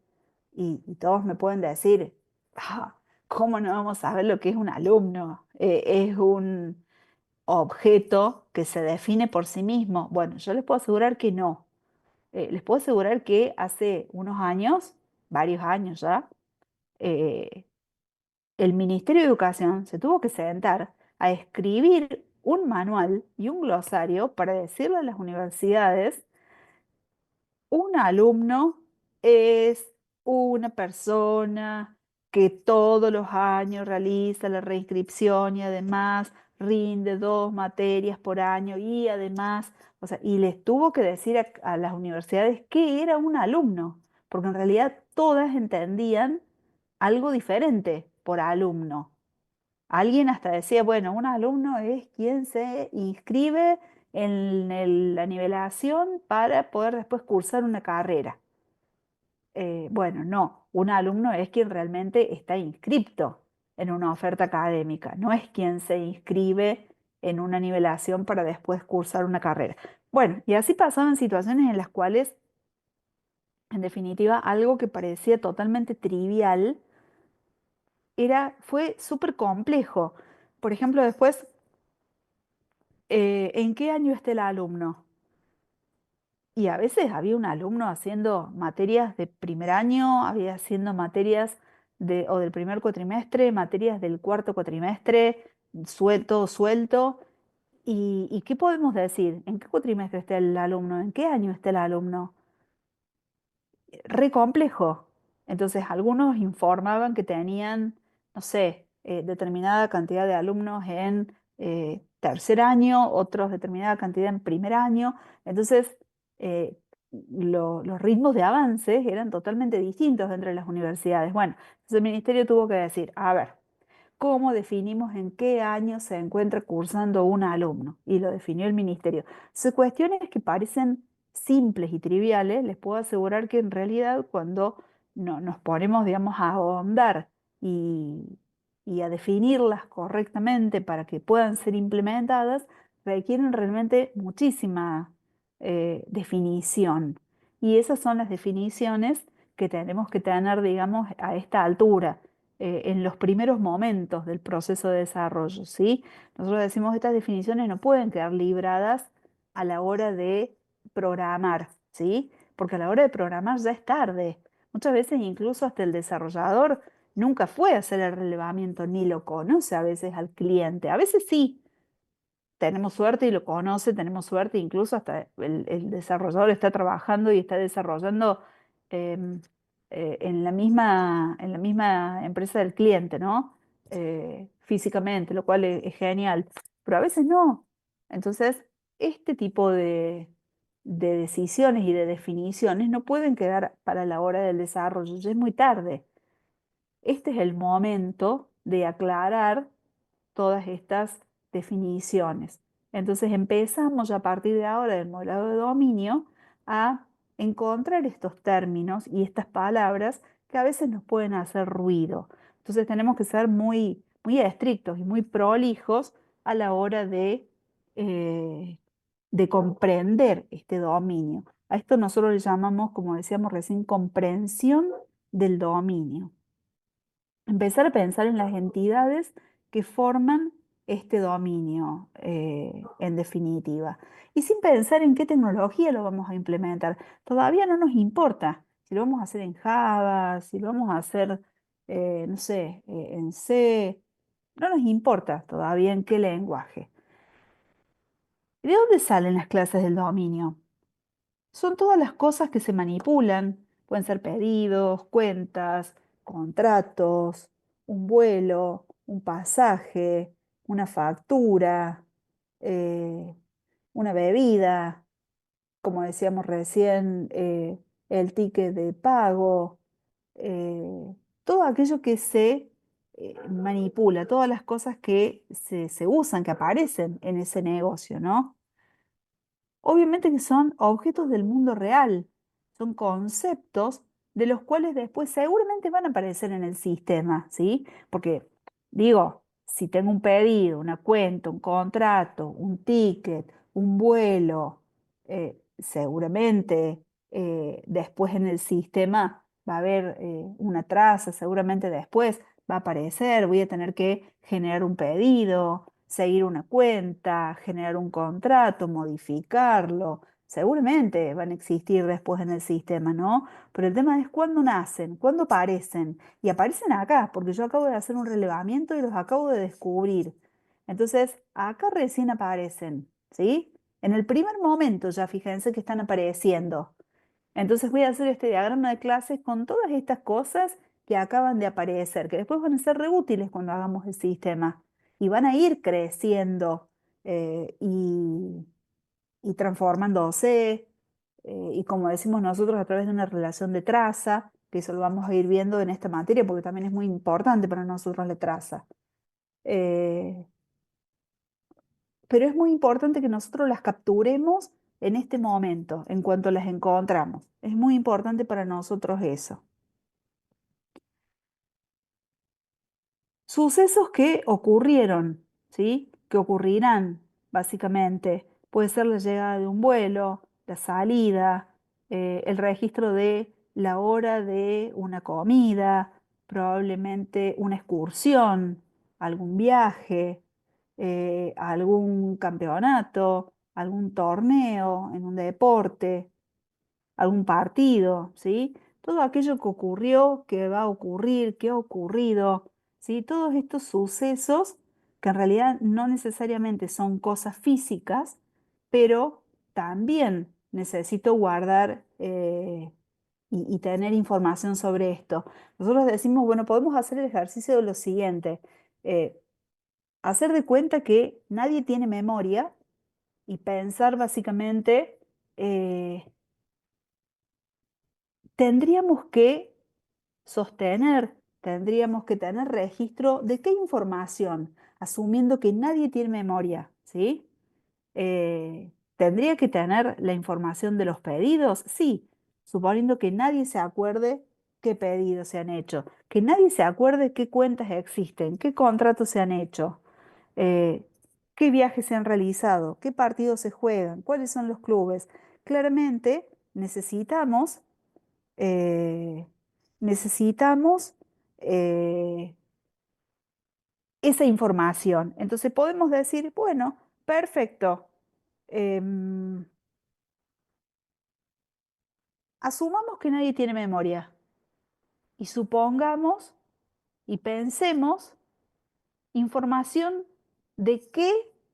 y todos me pueden decir, "Ah, ¿cómo no vamos a ver lo que es un alumno? Es un objeto que se define por sí mismo". Bueno, yo les puedo asegurar que no. Les puedo asegurar que hace unos años, varios años ya, eh, el Ministerio de Educación se tuvo que sentar a escribir un manual y un glosario para decirle a las universidades, un alumno es una persona que todos los años realiza la reinscripción y además rinde 2 materias por año y además, o sea, y les tuvo que decir a las universidades que era un alumno, porque en realidad todas entendían algo diferente por alumno. Alguien hasta decía, bueno, un alumno es quien se inscribe en la nivelación para poder después cursar una carrera. Bueno, no, un alumno es quien realmente está inscripto en una oferta académica, no es quien se inscribe en una nivelación para después cursar una carrera. Bueno, y así pasaban situaciones en las cuales, en definitiva, algo que parecía totalmente trivial fue súper complejo. Por ejemplo, después, ¿en qué año está el alumno? Y a veces había un alumno haciendo materias de primer año, había haciendo materias o del primer cuatrimestre, materias del cuarto cuatrimestre, suelto, suelto. ¿Y qué podemos decir? ¿En qué cuatrimestre está el alumno? ¿En qué año está el alumno? Re complejo. Entonces, algunos informaban que tenían, no sé, determinada cantidad de alumnos en tercer año, otros determinada cantidad en primer año. Entonces, eh, los ritmos de avances eran totalmente distintos entre las universidades. Bueno, entonces el ministerio tuvo que decir, a ver, ¿cómo definimos en qué año se encuentra cursando un alumno? Y lo definió el ministerio. Son cuestiones que parecen simples y triviales, les puedo asegurar que en realidad cuando nos ponemos, digamos, a ahondar y a definirlas correctamente para que puedan ser implementadas, requieren realmente muchísima definición. Y esas son las definiciones que tenemos que tener, digamos, a esta altura en los primeros momentos del proceso de desarrollo, ¿sí? Nosotros decimos que estas definiciones no pueden quedar libradas a la hora de programar, ¿sí? Porque a la hora de programar ya es tarde. Muchas veces incluso hasta el desarrollador nunca fue a hacer el relevamiento ni lo conoce a veces al cliente. A veces sí, tenemos suerte y lo conoce, tenemos suerte, incluso hasta el desarrollador está trabajando y está desarrollando em, en la misma empresa del cliente, ¿no? Físicamente, lo cual es genial, pero a veces no. Entonces, este tipo de decisiones y de definiciones no pueden quedar para la hora del desarrollo, ya es muy tarde. Este es el momento de aclarar todas estas definiciones. Entonces empezamos a partir de ahora del modelado de dominio a encontrar estos términos y estas palabras que a veces nos pueden hacer ruido. Entonces tenemos que ser muy, muy estrictos y muy prolijos a la hora eh, de comprender este dominio. A esto nosotros le llamamos, como decíamos recién, comprensión del dominio. Empezar a pensar en las entidades que forman este dominio, en definitiva. Y sin pensar en qué tecnología lo vamos a implementar. Todavía no nos importa si lo vamos a hacer en Java, si lo vamos a hacer, no sé, en C. No nos importa todavía en qué lenguaje. ¿Y de dónde salen las clases del dominio? Son todas las cosas que se manipulan. Pueden ser pedidos, cuentas, contratos, un vuelo, un pasaje, una factura, eh, una bebida, como decíamos recién, el ticket de pago, todo aquello que se manipula, todas las cosas que se usan, que aparecen en ese negocio, ¿no? Obviamente que son objetos del mundo real, son conceptos de los cuales después seguramente van a aparecer en el sistema, ¿sí? Porque digo, si tengo un pedido, una cuenta, un contrato, un ticket, un vuelo, seguramente después en el sistema va a haber una traza, seguramente después va a aparecer, voy a tener que generar un pedido, seguir una cuenta, generar un contrato, modificarlo. Seguramente van a existir después en el sistema, ¿no? Pero el tema es cuándo nacen, cuándo aparecen. Y aparecen acá, porque yo acabo de hacer un relevamiento y los acabo de descubrir. Entonces, acá recién aparecen, ¿sí? En el primer momento ya fíjense que están apareciendo. Entonces voy a hacer este diagrama de clases con todas estas cosas que acaban de aparecer, que después van a ser re útiles cuando hagamos el sistema y van a ir creciendo y transformándose, y como decimos nosotros, a través de una relación de traza, que eso lo vamos a ir viendo en esta materia porque también es muy importante para nosotros la traza. Eh, pero es muy importante que nosotros las capturemos en este momento, en cuanto las encontramos. Es muy importante para nosotros eso. Sucesos que ocurrieron, ¿sí? Que ocurrirán, básicamente. Puede ser la llegada de un vuelo, la salida, el registro de la hora de una comida, probablemente una excursión, algún viaje, algún campeonato, algún torneo en un deporte, algún partido, ¿sí? Todo aquello que ocurrió, que va a ocurrir, que ha ocurrido, ¿sí? Todos estos sucesos que en realidad no necesariamente son cosas físicas, pero también necesito guardar y tener información sobre esto. Nosotros decimos, bueno, podemos hacer el ejercicio de lo siguiente, hacer de cuenta que nadie tiene memoria y pensar básicamente, tendríamos que sostener, tendríamos que tener registro de qué información, asumiendo que nadie tiene memoria, ¿sí? ¿Tendría que tener la información de los pedidos? Sí, suponiendo que nadie se acuerde qué pedidos se han hecho, que nadie se acuerde qué cuentas existen, qué contratos se han hecho, eh, qué viajes se han realizado, qué partidos se juegan, cuáles son los clubes. Claramente necesitamos eh, necesitamos eh, esa información. Entonces podemos decir, bueno, perfecto. em, asumamos que nadie tiene memoria y supongamos y pensemos información de qué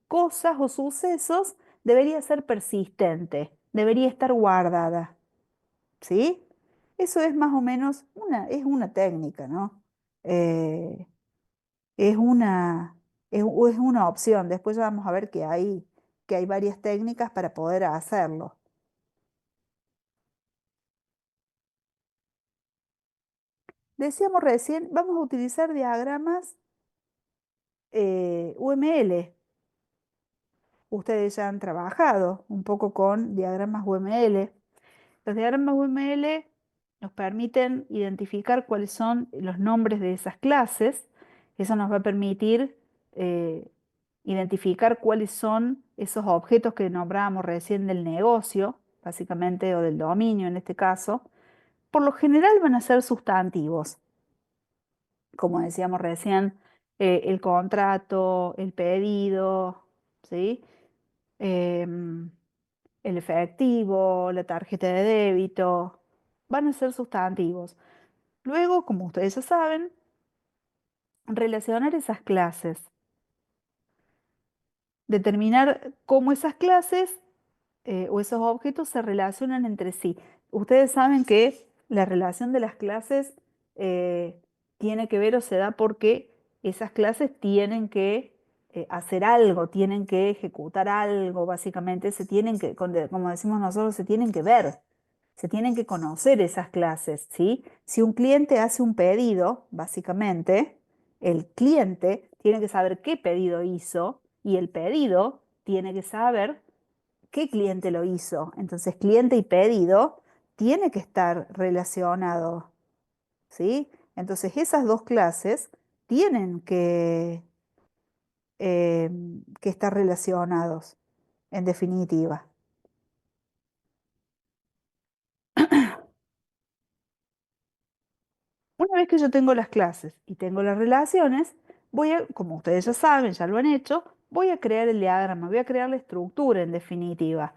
cosas o sucesos debería ser persistente, debería estar guardada. ¿Sí? Eso es más o menos es una técnica, ¿no? Eh, es una, es una opción. Después ya vamos a ver que hay varias técnicas para poder hacerlo. Decíamos recién, vamos a utilizar diagramas UML. Ustedes ya han trabajado un poco con diagramas UML. Los diagramas UML nos permiten identificar cuáles son los nombres de esas clases. Eso nos va a permitir eh, identificar cuáles son esos objetos que nombrábamos recién del negocio, básicamente, o del dominio en este caso. Por lo general van a ser sustantivos, como decíamos recién, el contrato, el pedido, ¿sí? Em, el efectivo, la tarjeta de débito, van a ser sustantivos. Luego, como ustedes ya saben, relacionar esas clases, determinar cómo esas clases o esos objetos se relacionan entre sí. Ustedes saben que la relación de las clases tiene que ver o se da porque esas clases tienen que hacer algo, tienen que ejecutar algo, básicamente, se tienen que, como decimos nosotros, se tienen que ver, se tienen que conocer esas clases, ¿sí? Si un cliente hace un pedido, básicamente, el cliente tiene que saber qué pedido hizo y el pedido tiene que saber qué cliente lo hizo. Entonces, cliente y pedido tiene que estar relacionado, ¿sí? Entonces, esas dos clases tienen que estar relacionados, en definitiva. Una vez que yo tengo las clases y tengo las relaciones, voy a, como ustedes ya saben, ya lo han hecho, voy a crear el diagrama, voy a crear la estructura en definitiva,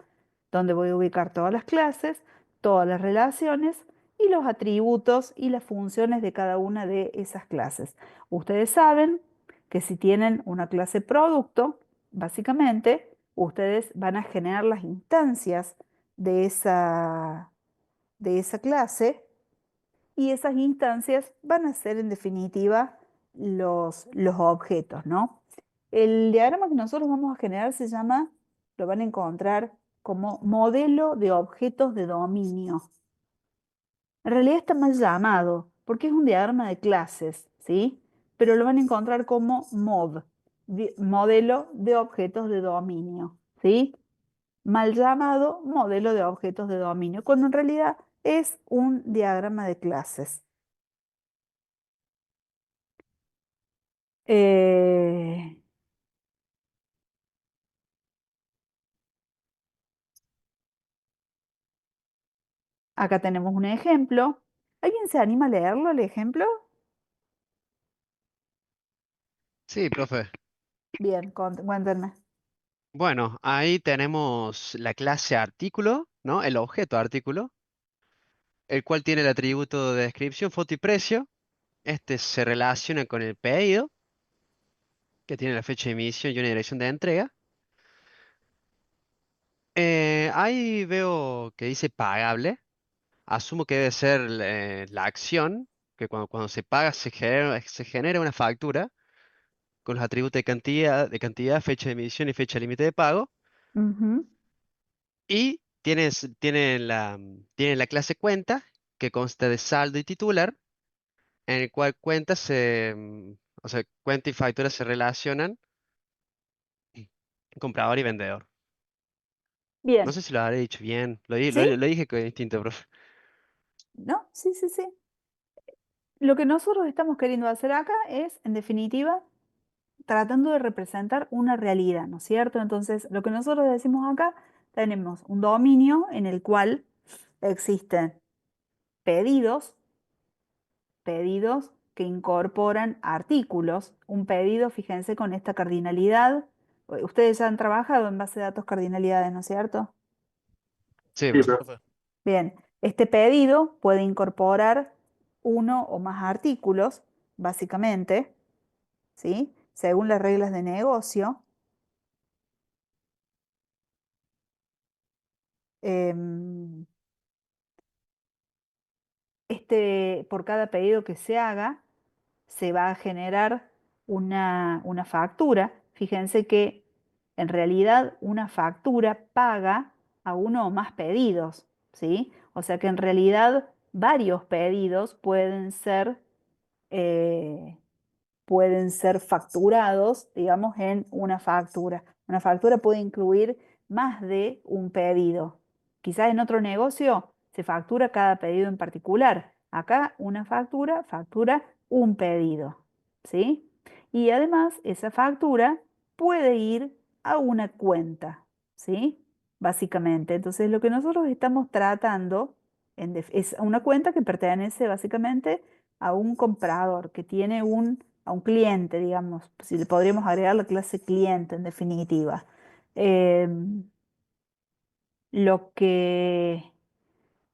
donde voy a ubicar todas las clases, todas las relaciones y los atributos y las funciones de cada una de esas clases. Ustedes saben que si tienen una clase producto, básicamente, ustedes van a generar las instancias de de esa clase y esas instancias van a ser en definitiva los objetos, ¿no? El diagrama que nosotros vamos a generar se llama, lo van a encontrar como modelo de objetos de dominio. En realidad está mal llamado porque es un diagrama de clases, ¿sí? Pero lo van a encontrar como modelo de objetos de dominio, ¿sí? Mal llamado modelo de objetos de dominio, cuando en realidad es un diagrama de clases. Eh, Acá tenemos un ejemplo. ¿Alguien se anima a leerlo, el ejemplo? Sí, profe. Bien, cuéntenme. Bueno, ahí tenemos la clase artículo, ¿no? El objeto artículo, el cual tiene el atributo de descripción, foto y precio. Este se relaciona con el pedido, que tiene la fecha de emisión y una dirección de entrega. Ahí veo que dice pagable. Asumo que debe ser la acción, que cuando se paga se genera una factura con los atributos de cantidad, fecha de emisión y fecha límite de pago. Ujú. Y tiene la clase cuenta, que consta de saldo y titular, en el cual o sea, cuenta y factura se relacionan, comprador y vendedor. No Bien, sé si lo habré dicho bien, ¿sí? lo dije con instinto, profe. ¿No? Sí, sí, sí. Lo que nosotros estamos queriendo hacer acá es, en definitiva, tratando de representar una realidad, ¿no es cierto? Entonces, lo que nosotros decimos acá, tenemos un dominio en el cual existen pedidos, pedidos que incorporan artículos. Un pedido, fíjense, con esta cardinalidad. Ustedes ya han trabajado en base de datos cardinalidades, ¿no es cierto? Sí, Sí, profe. profe. Bien, este pedido puede incorporar uno o más artículos, básicamente, ¿sí? Según las reglas de negocio. Em, por cada pedido que se haga, se va a generar una factura. Fíjense que en realidad una factura paga a uno o más pedidos, ¿sí? O sea que en realidad varios pedidos eh, pueden ser facturados, digamos, en una factura. Una factura puede incluir más de un pedido. Quizás en otro negocio se factura cada pedido en particular. Acá una factura un pedido, ¿sí? Y además esa factura puede ir a una cuenta, ¿sí? Básicamente. Entonces lo que nosotros estamos tratando es una cuenta que pertenece básicamente a un comprador que tiene a un cliente, digamos, si le podríamos agregar la clase cliente en definitiva. Em, lo que,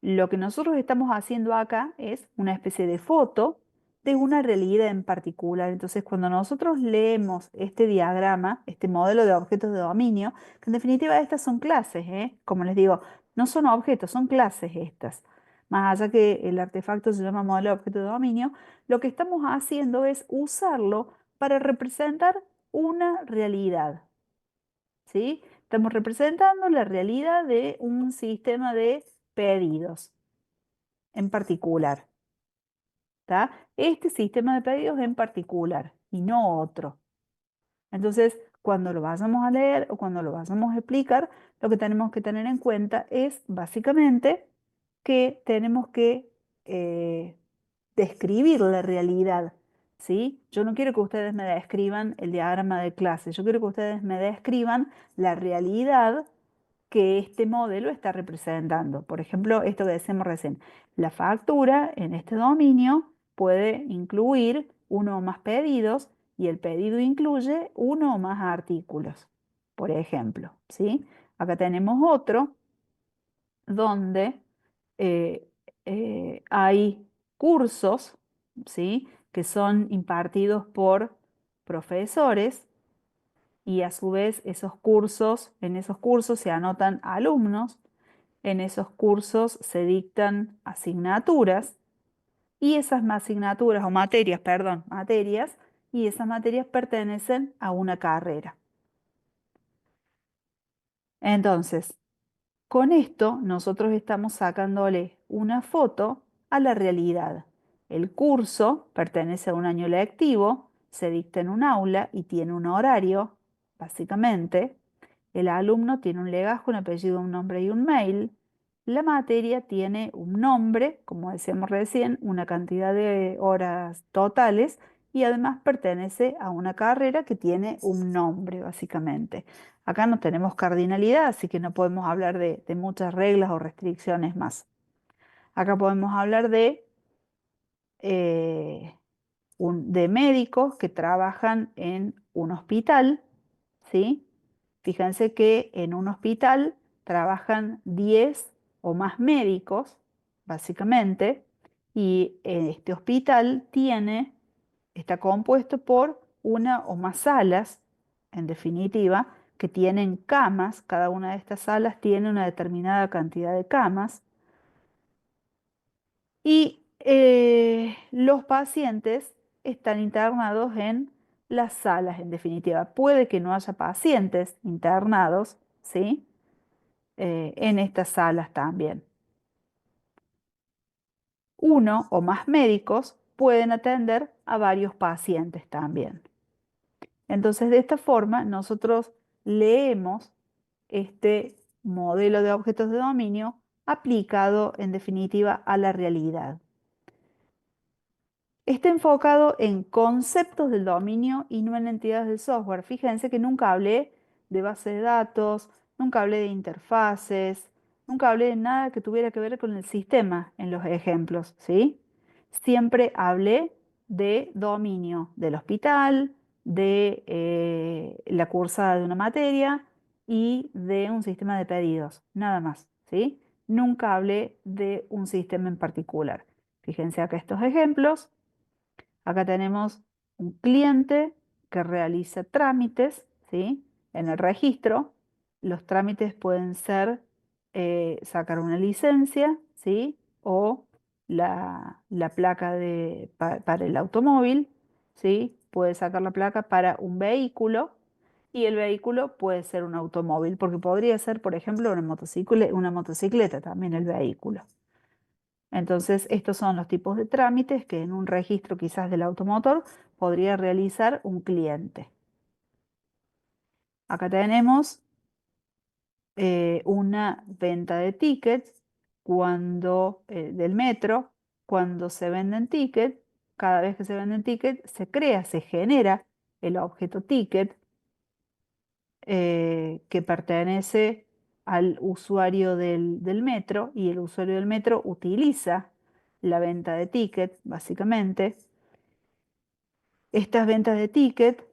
lo que nosotros estamos haciendo acá es una especie de foto de una realidad en particular. Entonces, cuando nosotros leemos este diagrama, este modelo de objetos de dominio, que en definitiva estas son clases, ¿eh? Como les digo, no son objetos, son clases estas. Más allá que el artefacto se llama modelo de objeto de dominio, lo que estamos haciendo es usarlo para representar una realidad, ¿sí? Estamos representando la realidad de un sistema de pedidos en particular, ¿tá? Este sistema de pedidos en particular y no otro. Entonces, cuando lo vayamos a leer o cuando lo vayamos a explicar, lo que tenemos que tener en cuenta es básicamente que tenemos que describir la realidad, ¿sí? Yo no quiero que ustedes me describan el diagrama de clase, yo quiero que ustedes me describan la realidad que este modelo está representando. Por ejemplo, esto que decíamos recién, la factura en este dominio puede incluir uno o más pedidos y el pedido incluye uno o más artículos, por ejemplo, ¿sí? Acá tenemos otro donde eh, hay cursos, ¿sí? Que son impartidos por profesores y a su vez en esos cursos se anotan alumnos En esos cursos se dictan asignaturas y esas asignaturas, o materias, perdón, materias, y esas materias pertenecen a una carrera. Entonces, con esto nosotros estamos sacándole una foto a la realidad. El curso pertenece a un año lectivo, se dicta en un aula y tiene un horario, básicamente. El alumno tiene un legajo, un apellido, un nombre y un mail. La materia tiene un nombre, como decíamos recién, una cantidad de horas totales y además pertenece a una carrera que tiene un nombre, básicamente. Acá no tenemos cardinalidad, así que no podemos hablar de muchas reglas o restricciones más. Acá podemos hablar eh, de médicos que trabajan en un hospital, ¿sí? Fíjense que en un hospital trabajan 10 o más médicos, básicamente, y este hospital está compuesto por una o más salas, en definitiva, que tienen camas. Cada una de estas salas tiene una determinada cantidad de camas. Y los pacientes están internados en las salas, en definitiva. Puede que no haya pacientes internados, ¿sí? En estas salas también. Uno o más médicos pueden atender a varios pacientes también. Entonces, de esta forma, nosotros leemos este modelo de objetos de dominio aplicado, en definitiva, a la realidad. Está enfocado en conceptos del dominio y no en entidades del software. Fíjense que nunca hablé de base de datos, nunca hablé de interfaces, nunca hablé de nada que tuviera que ver con el sistema en los ejemplos, ¿sí? Siempre hablé de dominio del hospital, de la cursada de una materia y de un sistema de pedidos, nada más, ¿sí? Nunca hablé de un sistema en particular. Fíjense acá estos ejemplos. Acá tenemos un cliente que realiza trámites, ¿sí? En el registro. Los trámites pueden ser sacar una licencia, ¿sí? O la placa para el automóvil, ¿sí? Puede sacar la placa para un vehículo y el vehículo puede ser un automóvil, porque podría ser, por ejemplo, una motocicleta también el vehículo. Entonces, estos son los tipos de trámites que en un registro quizás del automotor podría realizar un cliente. Acá tenemos una venta de tickets del metro. Cuando se venden tickets, cada vez que se venden tickets, se genera el objeto ticket que pertenece al usuario del metro y el usuario del metro utiliza la venta de ticket, básicamente. Estas ventas de ticket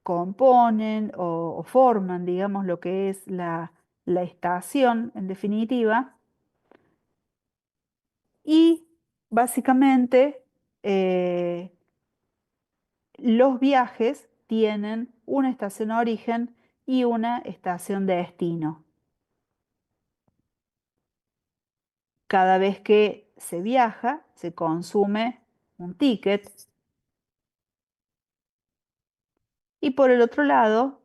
componen o forman, digamos, lo que es la estación, en definitiva, y básicamente los viajes tienen una estación origen y una estación de destino. Cada vez que se viaja, se consume un ticket. Y por el otro lado,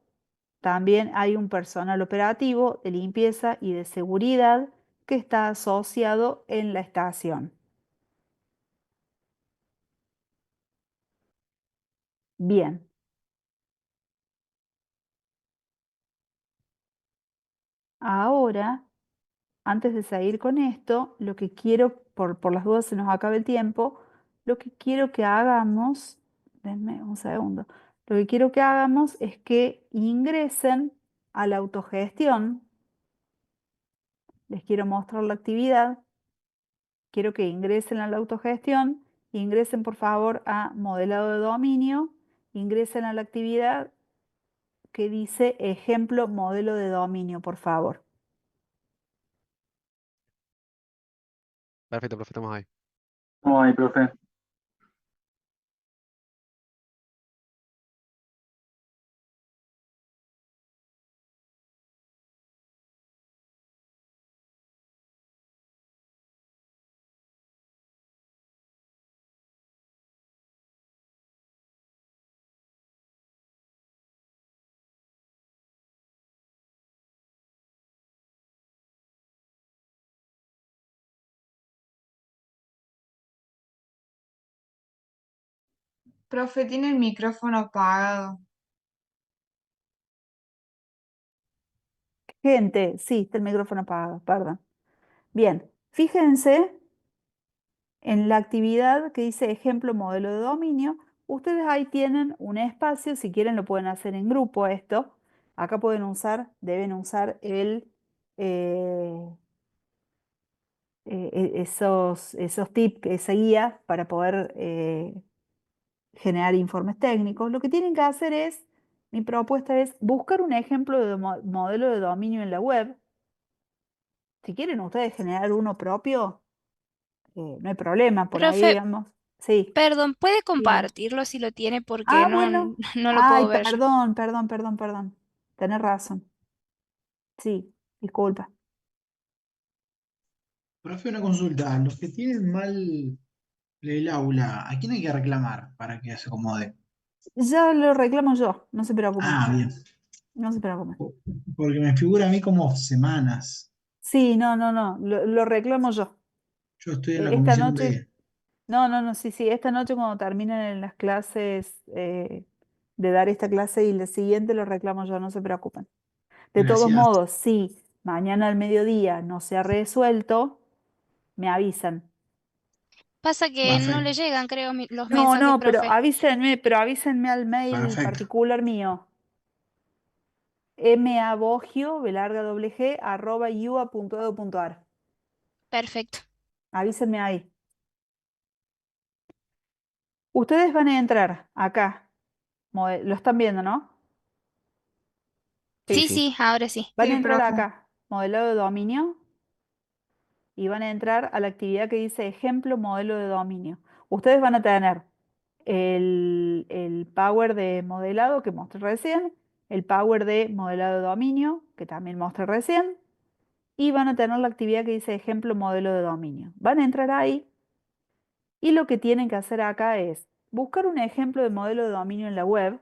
también hay un personal operativo de limpieza y de seguridad que está asociado en la estación. Bien, ahora, antes de seguir con esto, lo que quiero, por las dudas se nos acaba el tiempo, lo que quiero que hagamos, denme un segundo, lo que quiero que hagamos es que ingresen a la autogestión. Les quiero mostrar la actividad. Quiero que ingresen a la autogestión, ingresen por favor a modelado de dominio, ingresen a la actividad que dice ejemplo modelo de dominio, por favor. Perfecto, profe, estamos ahí. Ay, profe. Profe, tiene el micrófono apagado. Gente, sí, está el micrófono apagado, perdón. Bien, fíjense en la actividad que dice ejemplo modelo de dominio. Ustedes ahí tienen un espacio, si quieren lo pueden hacer en grupo esto. Acá deben usar eh, esos tips, esa guía para poder generar informes técnicos. Lo que tienen que hacer mi propuesta es buscar un ejemplo de modelo de dominio en la web. Si quieren ustedes generar uno propio, no hay problema, por ahí, Profe, digamos. Sí, perdón, ¿puede dígame. compartirlo si lo tiene? Porque Ah, no, bueno. no lo Ay, puedo ver. perdón. Tenés razón. Sí, disculpa. Profe, una consulta. Los que tienen mal el aula, ¿a quién hay que reclamar para que se acomode? Ya lo reclamo yo, no se preocupen. Ah, bien. No se preocupen. Po- Porque me figura a mí como semanas. Sí, no, lo reclamo yo. Yo estoy en la Esta comisión noche, B. no, sí, esta noche cuando terminen las clases de dar esta clase y la siguiente lo reclamo yo, no se preocupen. De todos Gracias. modos, si mañana al mediodía no se ha resuelto, me avisan. Pasa que no le Perfecto. llegan, creo, los mensajes, No, profe. pero avísenme al mail Perfecto. particular mío, mabogio, @ua.edu.ar. Perfecto. Avísenme ahí. Ustedes van a entrar acá, lo están viendo, ¿no? Sí, Sí, sí. sí, ahora sí. Van a Sí, entrar profe. acá, modelado de dominio, y van a entrar a la actividad que dice ejemplo modelo de dominio. Ustedes van a tener el power de modelado que mostré recién, el power de modelado de dominio que también mostré recién, y van a tener la actividad que dice ejemplo modelo de dominio. Van a entrar ahí y lo que tienen que hacer acá es buscar un ejemplo de modelo de dominio en la web.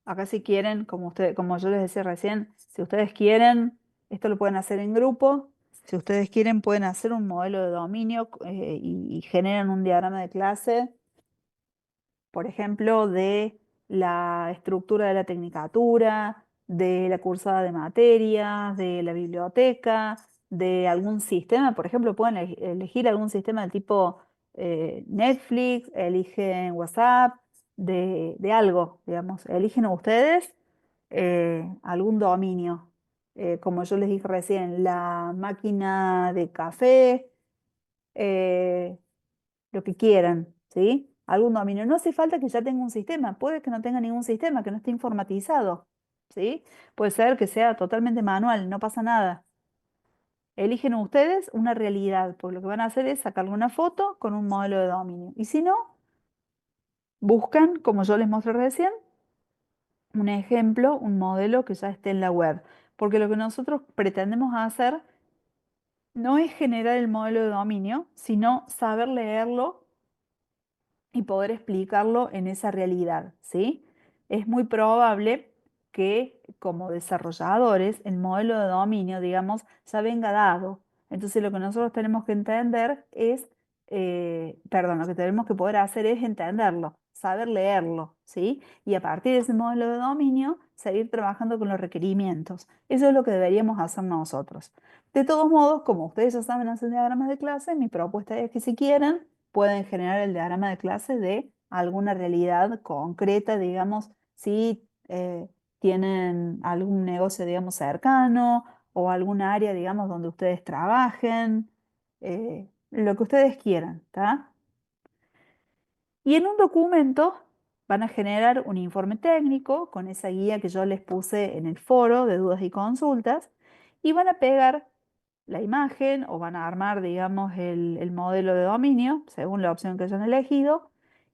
Acá si quieren, como yo les decía recién, si ustedes quieren, esto lo pueden hacer en grupo. Si ustedes quieren, pueden hacer un modelo de dominio y generan un diagrama de clase, por ejemplo, de la estructura de la tecnicatura, de la cursada de materias, de la biblioteca, de algún sistema. Por ejemplo, pueden elegir algún sistema del tipo Netflix, eligen WhatsApp, de algo, digamos. Eligen ustedes algún dominio. Como yo les dije recién, la máquina de café, eh, lo que quieran, ¿sí? Algún dominio. No hace falta que ya tenga un sistema, puede que no tenga ningún sistema, que no esté informatizado, ¿sí? Puede ser que sea totalmente manual, no pasa nada. Eligen ustedes una realidad, porque lo que van a hacer es sacarle una foto con un modelo de dominio. Y si no, buscan, como yo les mostré recién, un ejemplo, un modelo que ya esté en la web. Porque lo que nosotros pretendemos hacer no es generar el modelo de dominio, sino saber leerlo y poder explicarlo en esa realidad, ¿sí? Es muy probable que como desarrolladores el modelo de dominio, digamos, ya venga dado. Entonces lo que nosotros tenemos que entender es, perdón, lo que tenemos que poder hacer es entenderlo, saber leerlo, ¿sí? Y a partir de ese modelo de dominio, seguir trabajando con los requerimientos. Eso es lo que deberíamos hacer nosotros. De todos modos, como ustedes ya saben hacer diagramas de clase, mi propuesta es que si quieren, pueden generar el diagrama de clase de alguna realidad concreta, digamos, si tienen algún negocio, digamos, cercano o algún área, digamos, donde ustedes trabajen, lo que ustedes quieran, ¿está? Y en un documento van a generar un informe técnico con esa guía que yo les puse en el foro de dudas y consultas y van a pegar la imagen o van a armar, digamos, el modelo de dominio según la opción que hayan elegido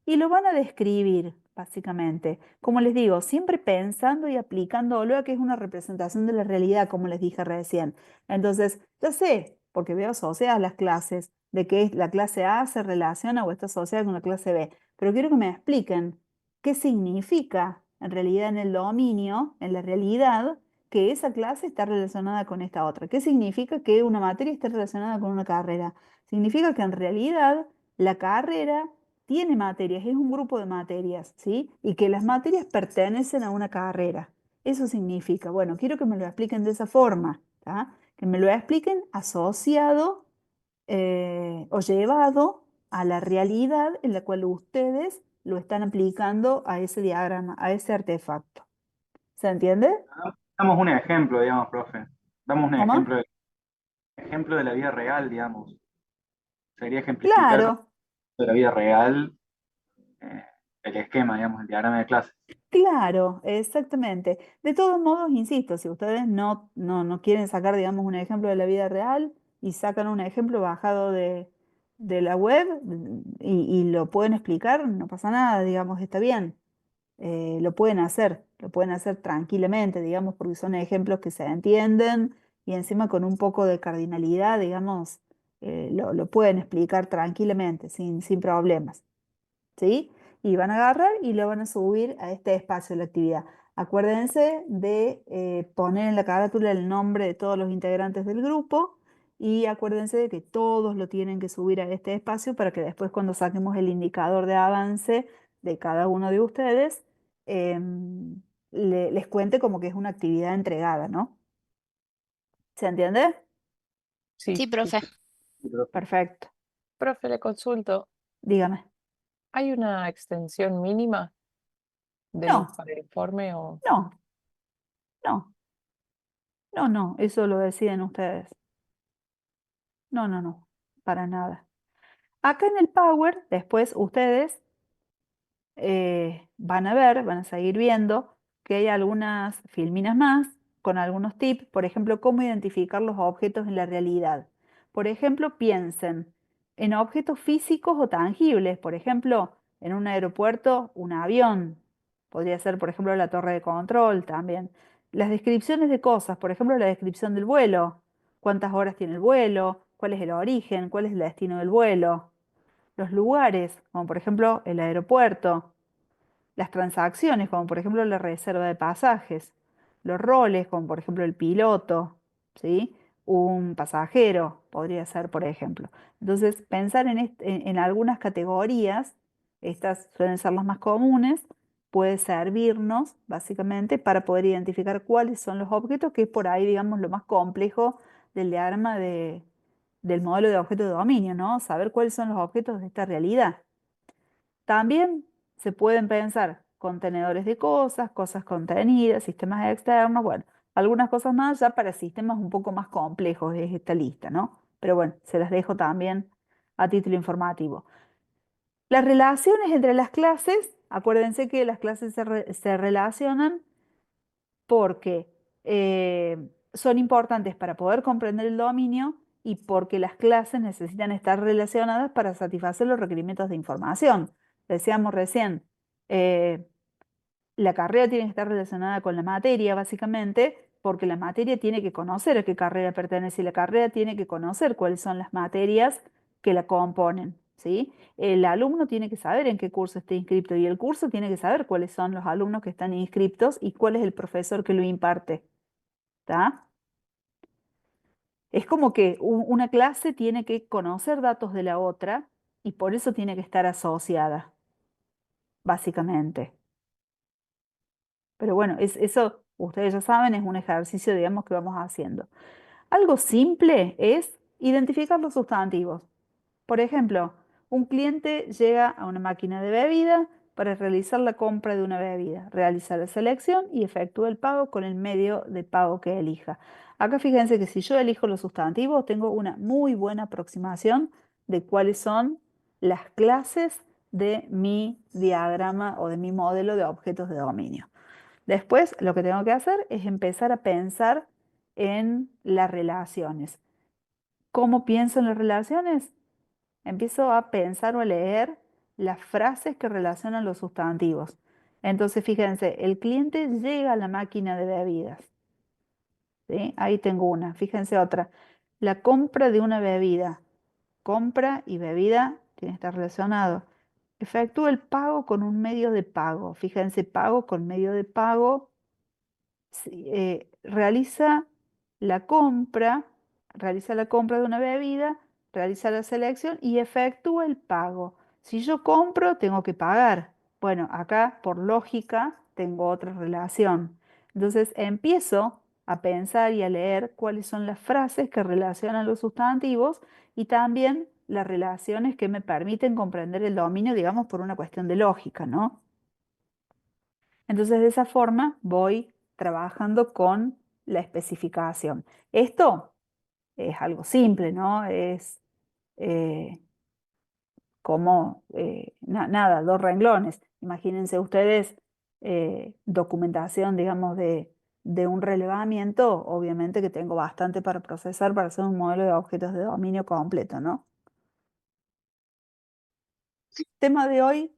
y lo van a describir, básicamente. Como les digo, siempre pensando y aplicándolo a que es una representación de la realidad, como les dije recién. Entonces, ya sé, porque veo asociadas las clases, de que la clase A se relaciona o está asociada con la clase B, pero quiero que me expliquen qué significa en realidad en el dominio, en la realidad, que esa clase está relacionada con esta otra. ¿Qué significa que una materia esté relacionada con una carrera? Significa que en realidad la carrera tiene materias, es un grupo de materias, ¿sí? Y que las materias pertenecen a una carrera. Eso significa, bueno, quiero que me lo expliquen de esa forma, ¿tá? Que me lo expliquen asociado o llevado a la realidad en la cual ustedes lo están aplicando a ese diagrama, a ese artefacto. ¿Se entiende? Damos un ejemplo, digamos, profe. Damos un ¿Cómo? ejemplo de la vida real, digamos. Sería ejemplificar con Claro, de la vida real eh, el esquema, digamos, el diagrama de clase. claro, exactamente. De todos modos, insisto, si ustedes no quieren sacar, digamos, un ejemplo de la vida real y sacan un ejemplo bajado de la web y lo pueden explicar, no pasa nada, digamos, está bien. Lo pueden hacer tranquilamente, digamos, porque son ejemplos que se entienden y encima con un poco de cardinalidad, digamos, lo pueden explicar tranquilamente, sin problemas. ¿Sí? Y van a agarrar y lo van a subir a este espacio de la actividad. Acuérdense de poner en la carátula el nombre de todos los integrantes del grupo y acuérdense de que todos lo tienen que subir a este espacio para que después cuando saquemos el indicador de avance de cada uno de ustedes, les cuente como que es una actividad entregada, ¿no? ¿Se entiende? Sí, Sí, sí. profe. Sí, profe. Perfecto. Profe, le consulto, Dígame. ¿hay una extensión mínima No, para el informe o no, no, no, eso lo deciden ustedes. No, para nada. Acá en el Power, después ustedes van a seguir viendo que hay algunas filminas más con algunos tips, por ejemplo, cómo identificar los objetos en la realidad. Por ejemplo, piensen en objetos físicos o tangibles, por ejemplo, en un aeropuerto, un avión, podría ser, por ejemplo, la torre de control también. Las descripciones de cosas, por ejemplo, la descripción del vuelo, cuántas horas tiene el vuelo, cuál es el origen, cuál es el destino del vuelo. Los lugares, como por ejemplo el aeropuerto, las transacciones, como por ejemplo la reserva de pasajes, los roles, como por ejemplo el piloto, ¿sí? Un pasajero podría ser, por ejemplo. Entonces, pensar en algunas categorías, estas suelen ser las más comunes, puede servirnos básicamente para poder identificar cuáles son los objetos, que es por ahí, digamos, lo más complejo del diagrama del modelo de objeto de dominio, ¿no? Saber cuáles son los objetos de esta realidad. También se pueden pensar contenedores de cosas, cosas contenidas, sistemas externos, bueno, algunas cosas más ya para sistemas un poco más complejos es esta lista, ¿no? Pero bueno, se las dejo también a título informativo. Las relaciones entre las clases, acuérdense que las clases se relacionan porque son importantes para poder comprender el dominio y porque las clases necesitan estar relacionadas para satisfacer los requerimientos de información. Decíamos recién, eh, la carrera tiene que estar relacionada con la materia, básicamente, porque la materia tiene que conocer a qué carrera pertenece y la carrera tiene que conocer cuáles son las materias que la componen, ¿sí? El alumno tiene que saber en qué curso está inscrito y el curso tiene que saber cuáles son los alumnos que están inscriptos y cuál es el profesor que lo imparte, ¿está? Es como que una clase tiene que conocer datos de la otra y por eso tiene que estar asociada, básicamente. Pero bueno, eso, ustedes ya saben, es un ejercicio, digamos, que vamos haciendo. Algo simple es identificar los sustantivos. Por ejemplo, un cliente llega a una máquina de bebida para realizar la compra de una bebida, realiza la selección y efectúa el pago con el medio de pago que elija. Acá fíjense que si yo elijo los sustantivos, tengo una muy buena aproximación de cuáles son las clases de mi diagrama o de mi modelo de objetos de dominio. Después, lo que tengo que hacer es empezar a pensar en las relaciones. ¿Cómo pienso en las relaciones? Empiezo a pensar o a leer las frases que relacionan los sustantivos. Entonces, fíjense, el cliente llega a la máquina de bebidas. ¿Sí? Ahí tengo una. Fíjense otra. La compra de una bebida. Compra y bebida tiene que estar relacionado. Efectúa el pago con un medio de pago. Fíjense, pago con medio de pago. Sí, la compra, realiza la compra de una bebida, realiza la selección y efectúa el pago. Si yo compro, tengo que pagar. Bueno, acá por lógica tengo otra relación. Entonces empiezo a pensar y a leer cuáles son las frases que relacionan los sustantivos y también las relaciones que me permiten comprender el dominio, digamos, por una cuestión de lógica, ¿no? Entonces, de esa forma voy trabajando con la especificación. Esto es algo simple, ¿no? Es eh, como, nada, dos renglones. Imagínense ustedes documentación, digamos, de un relevamiento, obviamente que tengo bastante para procesar para hacer un modelo de objetos de dominio completo, ¿no? Tema de hoy,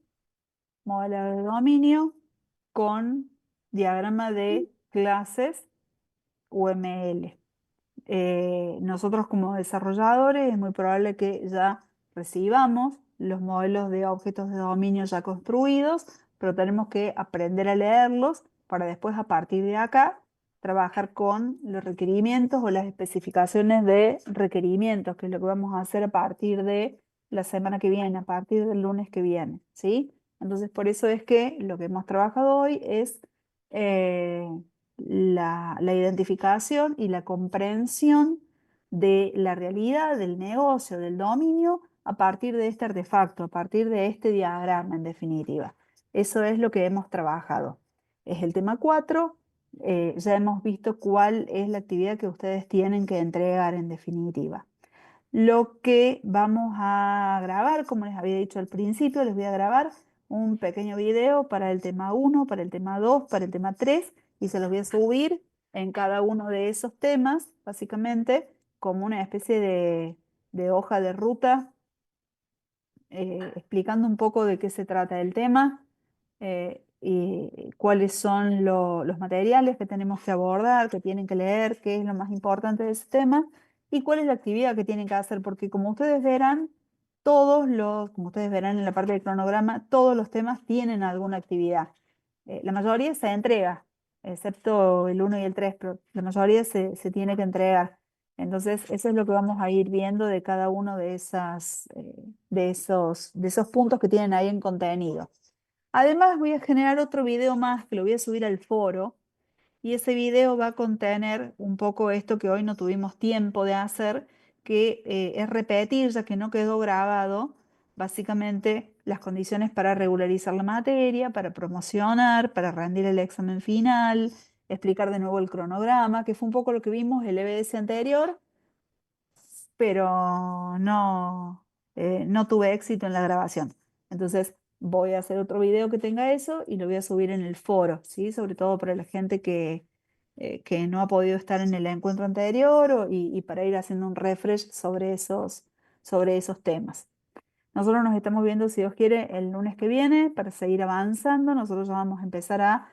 modelo de dominio con diagrama de clases UML. Nosotros como desarrolladores es muy probable que ya recibamos los modelos de objetos de dominio ya construidos, pero tenemos que aprender a leerlos para después a partir de acá trabajar con los requerimientos o las especificaciones de requerimientos, que es lo que vamos a hacer a partir de la semana que viene, a partir del lunes que viene, ¿sí? Entonces por eso es que lo que hemos trabajado hoy es eh, la identificación y la comprensión de la realidad, del negocio, del dominio, a partir de este artefacto, a partir de este diagrama, en definitiva. Eso es lo que hemos trabajado. Es el tema 4. Ya hemos visto cuál es la actividad que ustedes tienen que entregar, en definitiva. Lo que vamos a grabar, como les había dicho al principio, les voy a grabar un pequeño video para el tema 1, para el tema 2, para el tema 3 y se los voy a subir en cada uno de esos temas, básicamente como una especie de hoja de ruta explicando un poco de qué se trata el tema y cuáles son los materiales que tenemos que abordar, que tienen que leer, qué es lo más importante de ese tema y cuál es la actividad que tienen que hacer, porque como ustedes verán, como ustedes verán en la parte del cronograma, todos los temas tienen alguna actividad. La mayoría se entrega, excepto el 1 y el 3, pero la mayoría se tiene que entregar. Entonces, eso es lo que vamos a ir viendo de cada uno de esos puntos que tienen ahí en contenido. Además, voy a generar otro video más que lo voy a subir al foro y ese video va a contener un poco esto que hoy no tuvimos tiempo de hacer, que es repetir, ya que no quedó grabado, básicamente las condiciones para regularizar la materia, para promocionar, para rendir el examen final, explicar de nuevo el cronograma, que fue un poco lo que vimos el EBS anterior, pero no tuve éxito en la grabación. Entonces voy a hacer otro video que tenga eso y lo voy a subir en el foro, ¿sí? Sobre todo para la gente que no ha podido estar en el encuentro anterior y para ir haciendo un refresh sobre esos temas. Nosotros nos estamos viendo, si Dios quiere, el lunes que viene para seguir avanzando. Nosotros ya vamos a empezar a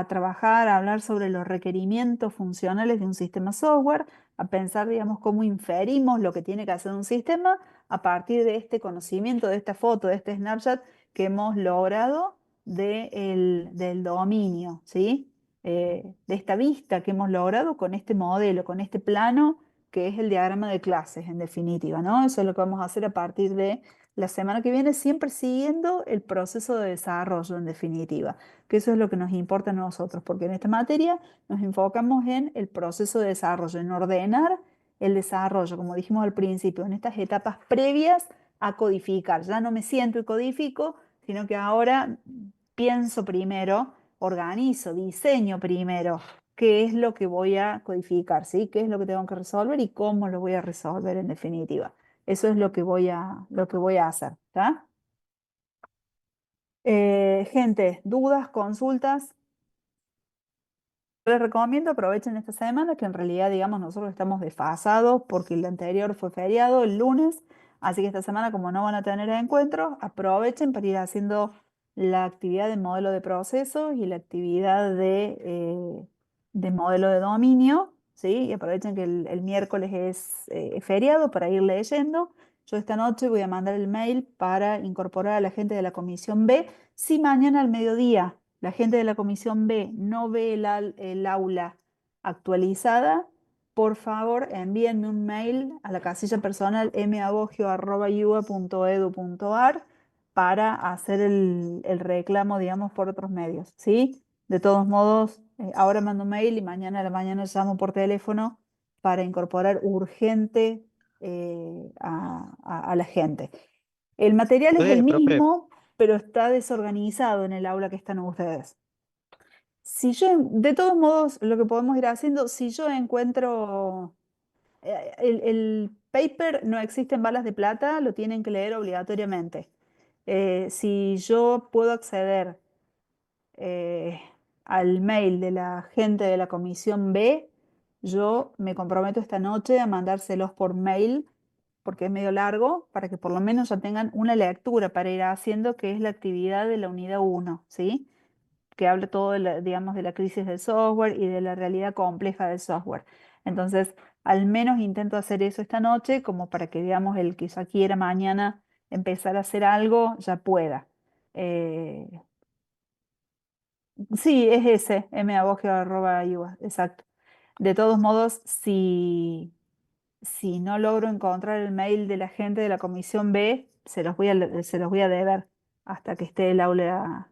trabajar, a hablar sobre los requerimientos funcionales de un sistema software, a pensar, digamos, cómo inferimos lo que tiene que hacer un sistema a partir de este conocimiento, de esta foto, de este snapshot que hemos logrado del dominio, ¿sí? De esta vista que hemos logrado con este modelo, con este plano que es el diagrama de clases, en definitiva, ¿no? Eso es lo que vamos a hacer a partir de la semana que viene, siempre siguiendo el proceso de desarrollo, en definitiva, que eso es lo que nos importa a nosotros, porque en esta materia nos enfocamos en el proceso de desarrollo, en ordenar el desarrollo, como dijimos al principio, en estas etapas previas a codificar. Ya no me siento y codifico, sino que ahora pienso primero, organizo, diseño primero qué es lo que voy a codificar, ¿sí? ¿Qué es lo que tengo que resolver y cómo lo voy a resolver en definitiva? Eso es lo que voy a hacer, ¿está? Gente, dudas, consultas. Les recomiendo aprovechen esta semana, que en realidad, digamos, nosotros estamos desfasados porque el anterior fue feriado el lunes, así que esta semana, como no van a tener encuentros, aprovechen para ir haciendo la actividad de modelo de procesos y la actividad de modelo de dominio, ¿sí? Y aprovechen que el miércoles es feriado para ir leyendo. Yo esta noche voy a mandar el mail para incorporar a la gente de la comisión B. Si mañana al mediodía la gente de la comisión B no ve el aula actualizada, por favor envíenme un mail a la casilla personal magogio@iua.edu.ar para hacer el reclamo, digamos, por otros medios, ¿sí? De todos modos, ahora mando un mail y mañana a la mañana llamo por teléfono para incorporar urgente a la gente. El material es el Profe, mismo, pero está desorganizado en el aula que están ustedes. Si yo, de todos modos, lo que podemos ir haciendo, si yo encuentro el paper no existen balas de plata, lo tienen que leer obligatoriamente. Si yo puedo acceder eh, al mail de la gente de la comisión B, yo me comprometo esta noche a mandárselos por mail, porque es medio largo, para que por lo menos ya tengan una lectura para ir haciendo, que es la actividad de la unidad 1, ¿sí? Que habla todo de la, digamos, de la crisis del software y de la realidad compleja del software. Entonces, al menos intento hacer eso esta noche, como para que, digamos, el que ya quiera mañana empezar a hacer algo, ya pueda. Eh, sí, es ese, mabogio@iua, exacto. De todos modos, si no logro encontrar el mail de la gente de la comisión B, se los voy a deber hasta que esté el aula